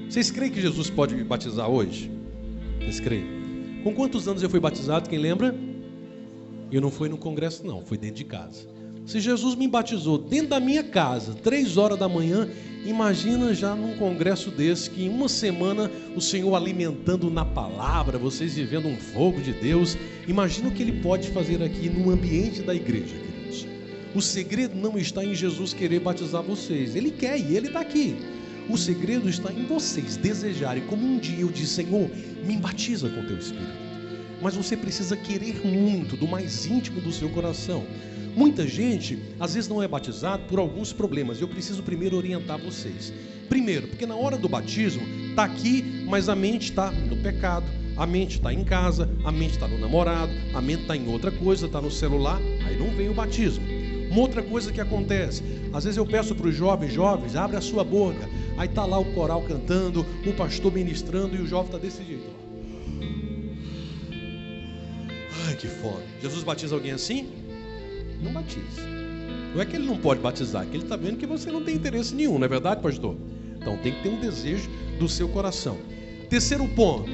Vocês creem que Jesus pode me batizar hoje? Vocês creem? Com quantos anos eu fui batizado? Quem lembra? Eu não fui no congresso não, fui dentro de casa. Se Jesus me batizou dentro da minha casa, 3 horas da manhã, imagina já num congresso desse, que em uma semana o Senhor alimentando na palavra, vocês vivendo um fogo de Deus. Imagina o que Ele pode fazer aqui no ambiente da igreja, queridos. O segredo não está em Jesus querer batizar vocês. Ele quer e Ele está aqui. O segredo está em vocês desejarem, como um dia eu disse: Senhor, me batiza com Teu Espírito. Mas você precisa querer muito, do mais íntimo do seu coração. Muita gente, às vezes, não é batizado por alguns problemas. Eu preciso primeiro orientar vocês. Primeiro, porque na hora do batismo, está aqui, mas a mente está no pecado. A mente está em casa, a mente está no namorado, a mente está em outra coisa, está no celular. Aí não vem o batismo. Uma outra coisa que acontece, às vezes eu peço para os jovens, abre a sua boca. Aí está lá o coral cantando, o pastor ministrando e o jovem está desse jeito. Ai, que fome. Jesus batiza alguém assim? Não batiza. Não é que ele não pode batizar, é que ele está vendo que você não tem interesse nenhum, não é verdade, pastor? Então tem que ter um desejo do seu coração. Terceiro ponto.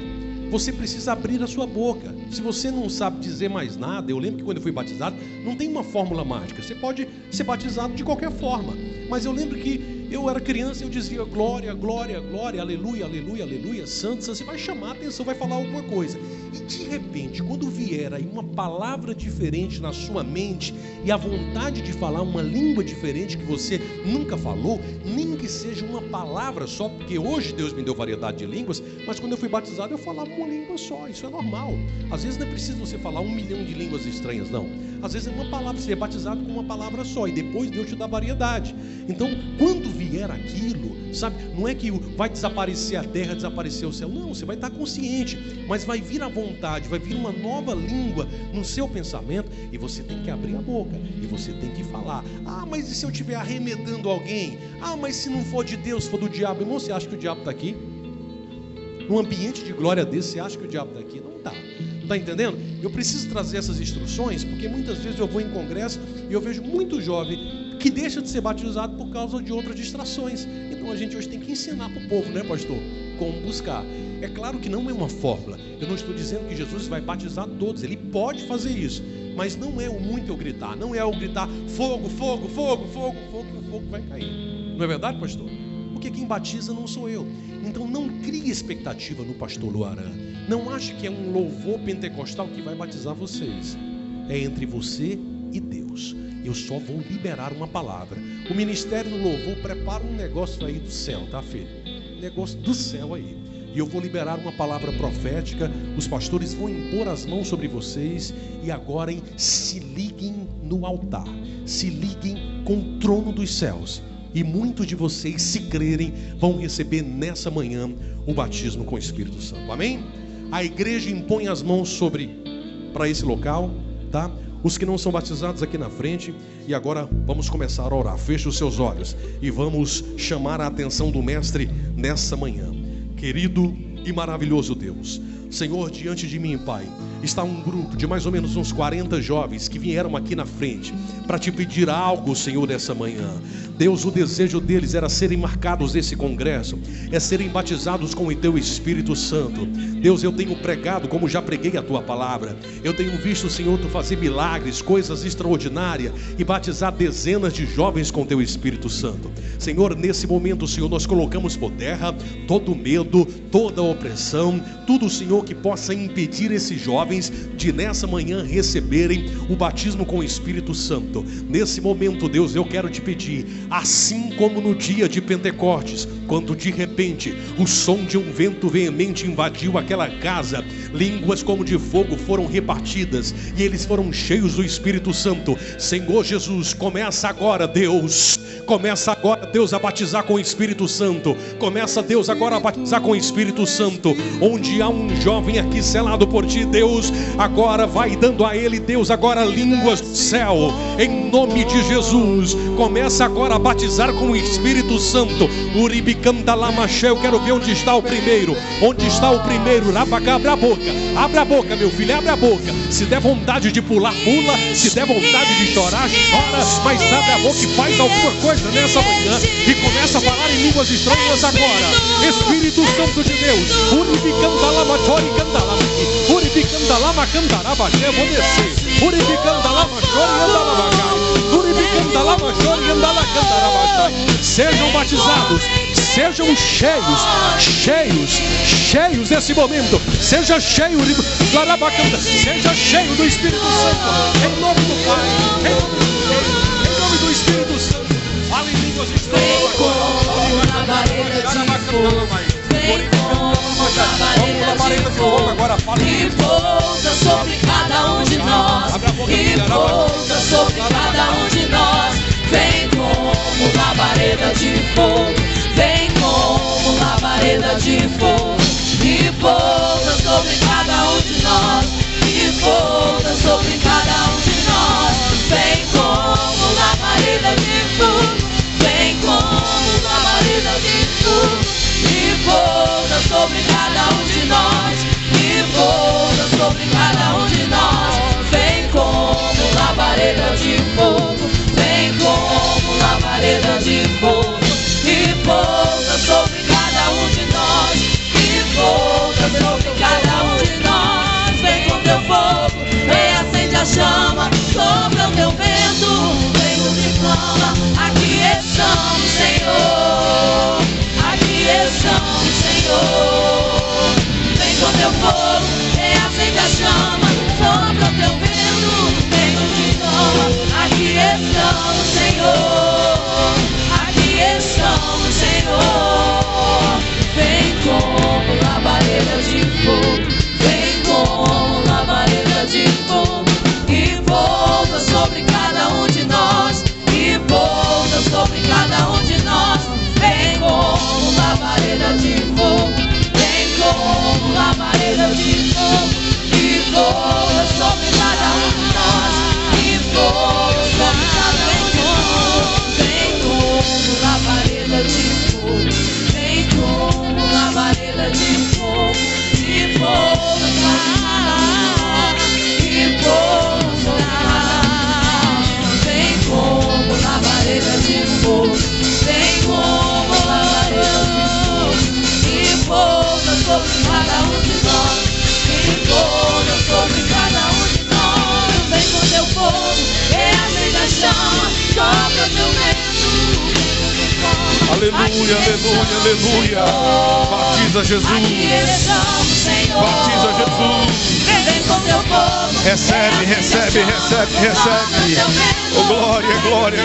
Você precisa abrir a sua boca. Se você não sabe dizer mais nada, eu lembro que quando eu fui batizado, não tem uma fórmula mágica. Você pode ser batizado de qualquer forma. Mas eu lembro que eu era criança e eu dizia glória, glória, glória, aleluia, aleluia, aleluia, santo. Você vai chamar a atenção, vai falar alguma coisa. E de repente, quando vier aí uma palavra diferente na sua mente e a vontade de falar uma língua diferente que você nunca falou, nem que seja uma palavra só, porque hoje Deus me deu variedade de línguas, mas quando eu fui batizado eu falava uma língua só, isso é normal. Às vezes não é preciso você falar 1 milhão de línguas estranhas, não. Às vezes é uma palavra, você é batizado com uma palavra só e depois Deus te dá variedade. Então, quando vier aquilo, sabe, não é que vai desaparecer a terra, desaparecer o céu, não, você vai estar consciente, mas vai vir a vontade, vai vir uma nova língua no seu pensamento e você tem que abrir a boca e você tem que falar. Ah, mas e se eu estiver arremedando alguém? Ah, mas se não for de Deus, for do diabo? Irmão, você acha que o diabo está aqui? Num ambiente de glória desse, você acha que o diabo está aqui? Não está. Está entendendo? Eu preciso trazer essas instruções, porque muitas vezes eu vou em congresso e eu vejo muito jovem que deixa de ser batizado por causa de outras distrações. Então a gente hoje tem que ensinar para o povo, né, pastor? Como buscar. É claro que não é uma fórmula. Eu não estou dizendo que Jesus vai batizar todos. Ele pode fazer isso. Mas não é o muito eu gritar. Não é o gritar fogo, fogo, fogo, fogo, fogo, que o fogo vai cair. Não é verdade, pastor? Porque quem batiza não sou eu. Então não crie expectativa no pastor Luaran. Não ache que é um louvor pentecostal que vai batizar vocês. É entre você e Deus. Eu só vou liberar uma palavra. O ministério do louvor prepara um negócio aí do céu, tá, filho? Um negócio do céu aí. E eu vou liberar uma palavra profética. Os pastores vão impor as mãos sobre vocês. E agora se liguem no altar. Se liguem com o trono dos céus. E muitos de vocês, se crerem, vão receber nessa manhã o batismo com o Espírito Santo. Amém? A igreja impõe as mãos para esse local, tá? Os que não são batizados aqui na frente. E agora vamos começar a orar. Feche os seus olhos e vamos chamar a atenção do Mestre nessa manhã. Querido e maravilhoso Deus, Senhor, diante de mim, Pai, está um grupo de mais ou menos uns 40 jovens que vieram aqui na frente para te pedir algo, Senhor, nessa manhã. Deus, o desejo deles era serem marcados nesse congresso, é serem batizados com o teu Espírito Santo. Deus, eu tenho pregado como já preguei a tua palavra. Eu tenho visto, Senhor, tu fazer milagres, coisas extraordinárias e batizar dezenas de jovens com teu Espírito Santo. Senhor, nesse momento, Senhor, nós colocamos por terra todo medo, toda opressão, tudo, Senhor, que possa impedir esses jovens de nessa manhã receberem o batismo com o Espírito Santo. Nesse momento, Deus, eu quero te pedir, assim como no dia de Pentecostes, quando de repente o som de um vento veemente invadiu aquela casa, línguas como de fogo foram repartidas e eles foram cheios do Espírito Santo. Senhor Jesus, começa agora, Deus, a batizar com o Espírito Santo. Começa, Deus, agora a batizar com o Espírito Santo. Onde há um jovem aqui selado por ti, Deus, agora vai dando a ele, Deus, agora línguas do céu, em nome de Jesus. Começa agora a batizar com o Espírito Santo. Eu quero ver onde está o primeiro. Onde está o primeiro? Abre a boca, meu filho, abre a boca. Se der vontade de pular, pula. Se der vontade de chorar, chora. Mas abre a boca e faz alguma coisa nessa manhã e começa a falar em línguas estranhas agora. Espírito Santo de Deus, eu vou descer. Sejam batizados, sejam cheios desse momento. Seja cheio do Espírito Santo, em nome do Pai, em nome do Espírito Santo. Fala em línguas estranhas. E pousa sobre cada um de nós. E pousa sobre cada um de nós. Vem como labareda de fogo. Vem como labareda de fogo. E pousa sobre cada um de nós. E pousa sobre cada um de nós. Vem como labareda de fogo. Vem como labareda de fogo. E pousa sobre cada um de nós. E pousa sobre cada um de nós. Vem como labareda de fogo. Vem como labareda de fogo. E pousa sobre cada um de nós. E pousa sobre cada um de nós. Vem com teu fogo, vem acende a chama. Sopra o teu vento, vem nos inflama. Aqui estamos, Senhor. Aqui estamos, Senhor. Vem com teu fogo, vem acende a chama. Sopra o teu vento, vem nos inflama. Aqui estamos, Senhor. Aqui estamos, Senhor. Vem como labareda de fogo. Vem como labareda de fogo. E pousa sobre cada um de nós. E pousa sobre cada um de nós. Vem como labareda de fogo. Vem como labareda de fogo. E pousa sobre cada um de nós. E pousa sobre cada um de nós. aleluia, aleluia, aleluia. Batiza Jesus. Batiza Jesus. Vem com teu povo. Recebe, recebe, recebe, recebe. Oh, glória, glória.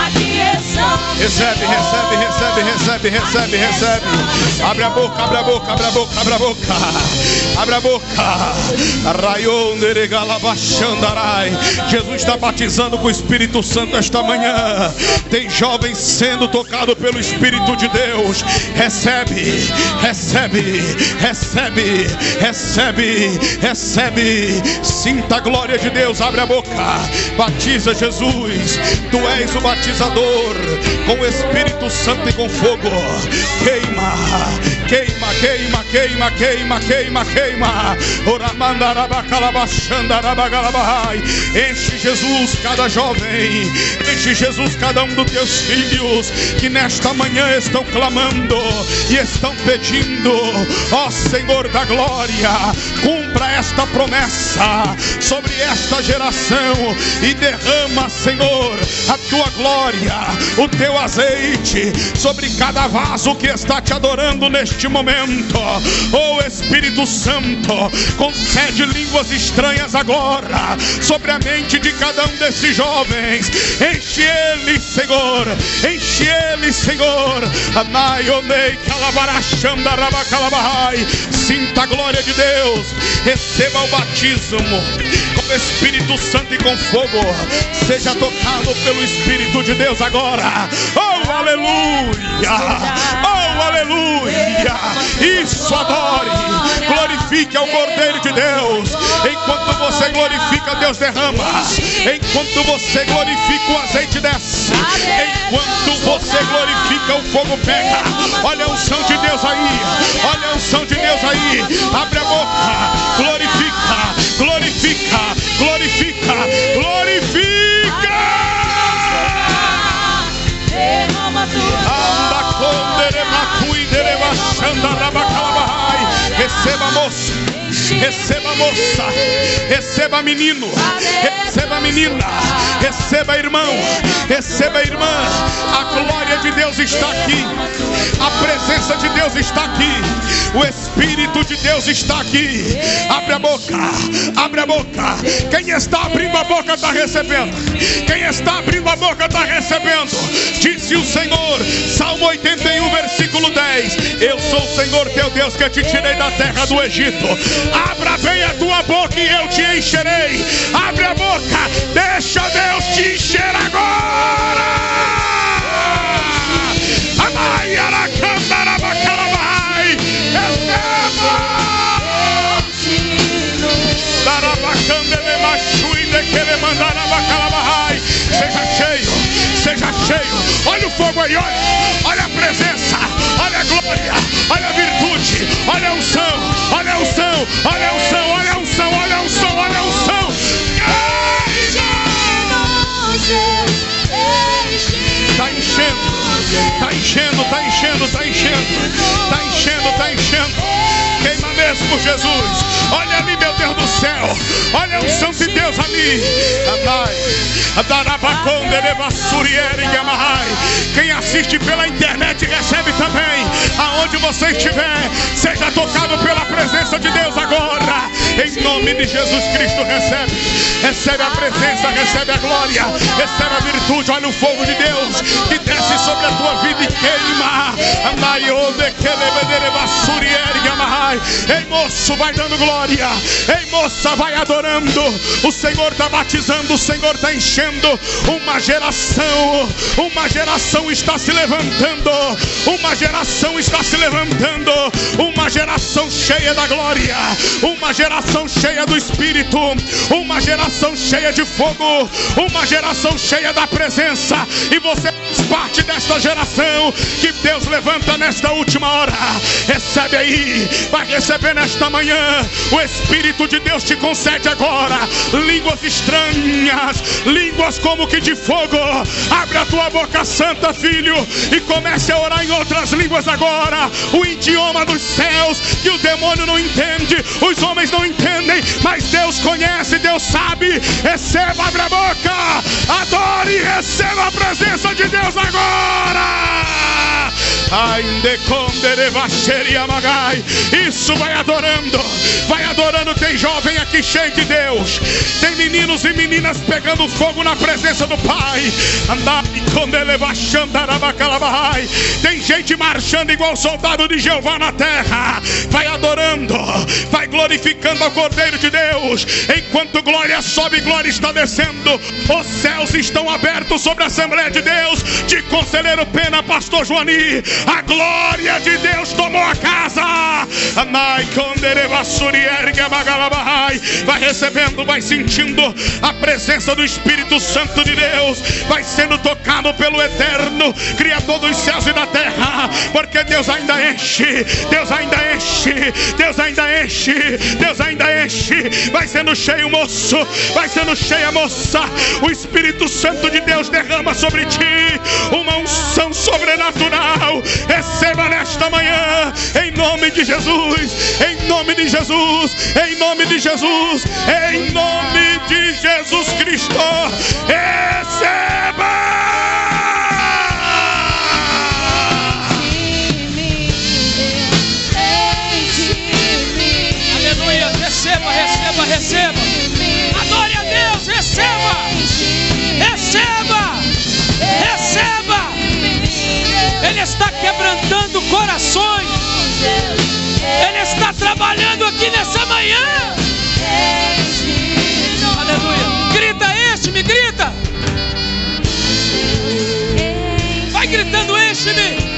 Aqui estamos. Recebe, recebe, recebe, recebe, recebe, recebe. Abre a boca, abre a boca, abre a boca, abre a boca. Abre a boca. Jesus está batizando com o Espírito Santo esta manhã. Tem jovens sendo tocados pelo Espírito de Deus. Recebe, recebe, recebe, recebe, recebe. Sinta a glória de Deus. Abre a boca. Batiza Jesus. Tu és o batizador com o Espírito Santo e com fogo. Queima, queima, queima, queima, queima, queima, queima. Enche Jesus cada jovem, enche Jesus cada um dos teus filhos que nesta manhã estão clamando e estão pedindo. Ó Senhor da glória, cumpra esta promessa sobre esta geração e derrama, Senhor, a tua glória, o teu azeite sobre cada vaso que está te adorando neste momento. Oh Espírito Santo, concede línguas estranhas agora sobre a mente de cada um desses jovens. Enche eles, Senhor, enche eles, Senhor. Sinta a glória de Deus. Receba o batismo com o Espírito Santo e com fogo. Seja tocado pelo Espírito de Deus agora. Oh, aleluia! Oh, aleluia! Isso, adore, glorifique ao Cordeiro de Deus. Enquanto você glorifica, Deus derrama. Enquanto você glorifica, o azeite desce. Enquanto você glorifica, o fogo pega. Olha a unção de Deus aí. Olha a unção de Deus aí. Abre a boca. Glorifica, glorifica, glorifica, glorifica. Anda com receba, moça. Receba, moça. Receba, menino. Receba, menina. Receba, irmão. Receba, irmã. A glória de Deus está aqui. A presença de Deus está aqui. O Espírito de Deus está aqui. Abre a boca. Abre a boca. Quem está abrindo a boca está recebendo. Quem está abrindo a boca está recebendo. Disse o Senhor, Salmo 81, versículo 10. Eu sou o Senhor teu Deus que te tirei da terra do Egito. Abra bem a tua boca e eu te encherei. Abre a boca. Deixa Deus te encher agora. Amai, aracandarabacalamai. Receba. Darabacandelemashuindequelemandarabacalabahai. Seja cheio. Seja cheio. Olha o fogo aí, olha. Olha a presença. Olha a glória. Olha a virtude. Olha a unção. Olha a unção. Olha a unção. Olha a unção. Olha a unção. Olha a unção. Está enchendo. Está enchendo. Está enchendo. Está enchendo. Está enchendo. Está enchendo. Queima mesmo, Jesus. Olha ali, meu Deus do céu. Olha a unção de Deus ali. Quem assiste pela internet recebe também. Aonde você estiver, seja tocado pela presença de Deus agora. Em nome de Jesus Cristo, recebe. Recebe a presença, recebe a glória, recebe a virtude. Olha o fogo de Deus que desce sobre a tua vida e queima. Ei, moço, vai dando glória. Ei, moça, vai adorando. O Senhor está batizando, o Senhor está enchendo. Uma geração está se levantando. Uma geração está se levantando. Uma geração cheia da glória. Uma geração cheia do Espírito. Uma geração cheia de fogo. Uma geração cheia da presença. E você faz parte desta geração que Deus levanta nesta última hora. Recebe aí. Vai receber nesta manhã. O Espírito de Deus te concede agora línguas estranhas, línguas como que de fogo. Abre a tua boca santa, filho, e comece a orar em outras línguas agora. O idioma dos céus que o demônio não entende, os homens não entendem, mas Deus conhece, Deus sabe. Receba, abre a boca, adore e receba a presença de Deus agora. Isso, vai adorando, vai adorando. Tem jovem aqui cheio de Deus, tem meninos e meninas pegando fogo na presença do Pai. Tem gente marchando igual soldado de Jeová na terra. Vai adorando, vai glorificando ao Cordeiro de Deus. Enquanto glória sobe, glória está descendo. Os céus estão abertos sobre a Assembleia de Deus de Conselheiro Pena, Pastor Joani. A glória de Deus tomou a casa. Vai recebendo, vai sentindo a presença do Espírito Santo de Deus. Vai sendo tocado pelo Eterno, Criador dos céus e da terra. Porque Deus ainda enche, Deus ainda enche, Deus ainda enche, Deus ainda enche. Vai sendo cheio, moço, vai sendo cheia, moça. O Espírito Santo de Deus derrama sobre ti uma unção sobrenatural. Receba nesta manhã, em nome de Jesus, em nome de Jesus, em nome de Jesus, em nome de Jesus Cristo. Receba! Aleluia, receba, receba, receba. Adore a Deus, receba, receba, receba. Ele está quebrantando corações. Ele está trabalhando aqui nessa manhã. Aleluia. Grita, enche-me, grita. Vai gritando, enche-me.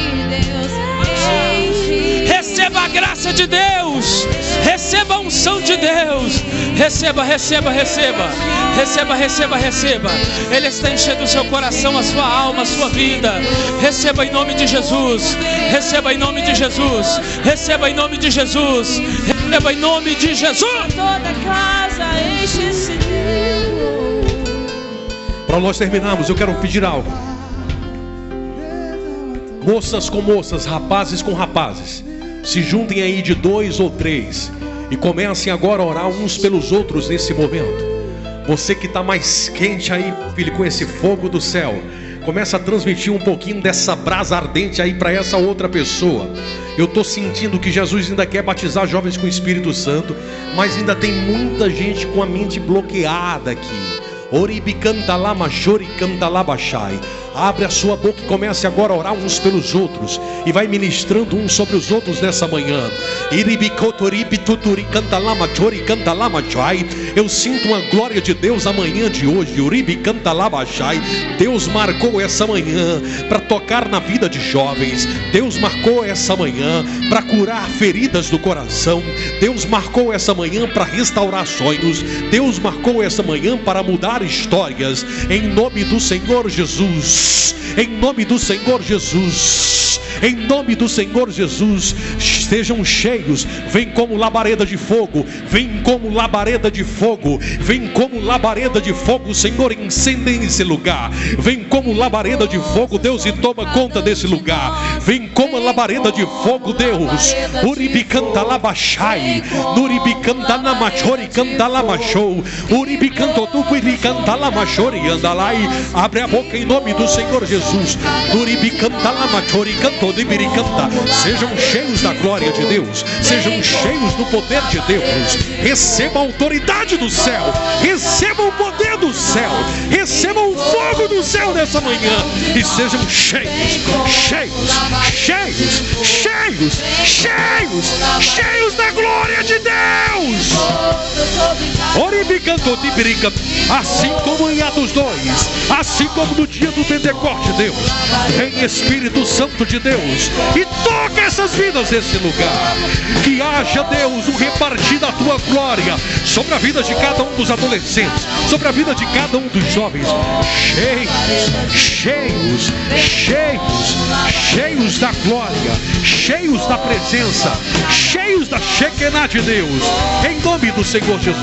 Receba a graça de Deus. Receba a unção de Deus. Receba, receba, receba. Receba, receba, receba. Ele está enchendo o seu coração, a sua alma, a sua vida. Receba em nome de Jesus. Receba em nome de Jesus. Receba em nome de Jesus. Receba em nome de Jesus. Toda casa enche-se de Para nós terminarmos, eu quero pedir algo. Moças com moças, rapazes com rapazes, se juntem aí de 2 ou 3 e comecem agora a orar uns pelos outros nesse momento. Você que está mais quente aí, filho, com esse fogo do céu, começa a transmitir um pouquinho dessa brasa ardente aí para essa outra pessoa. Eu estou sentindo que Jesus ainda quer batizar jovens com o Espírito Santo, mas ainda tem muita gente com a mente bloqueada aqui. Oribicandalama choricandalabachai. Abre a sua boca e comece agora a orar uns pelos outros e vai ministrando uns sobre os outros nessa manhã. Eu sinto uma glória de Deus amanhã de hoje. Deus marcou essa manhã para tocar na vida de jovens. Deus marcou essa manhã para curar feridas do coração. Deus marcou essa manhã para restaurar sonhos. Deus marcou essa manhã para mudar histórias. Em nome do Senhor Jesus. Em nome do Senhor Jesus. Em nome do Senhor Jesus. Estejam cheios. Vem como labareda de fogo. Vem como labareda de fogo. Vem como labareda de fogo. Senhor, incende esse lugar. Vem como labareda de fogo, Deus, e toma conta desse lugar. Vem como labareda de fogo, Deus. Uribicanta labachai. Nuribicanta lamachori canta lamachou. Uribicanta tupiricanta lamachori andalai. Abre a boca em nome do Senhor Jesus. Nuribicanta lamachori canto de biricanta. Sejam cheios da glória de Deus. Sejam cheios do poder de Deus. Receba a autoridade do céu. Receba o poder do céu. Receba o fogo do céu nessa manhã. E sejam cheios, cheios, cheios, cheios, cheios, cheios da glória de Deus. Assim como em Atos 2, assim como no dia do Pentecoste, Deus, vem Espírito Santo de Deus e toca essas vidas nesse lugar. Que haja, Deus, um repartir da tua glória sobre a vida de cada um dos adolescentes, sobre a vida de cada um dos jovens. Cheios, cheios, cheios, cheios da glória, cheios da presença, cheios da Shekinah de Deus, em nome do Senhor Jesus.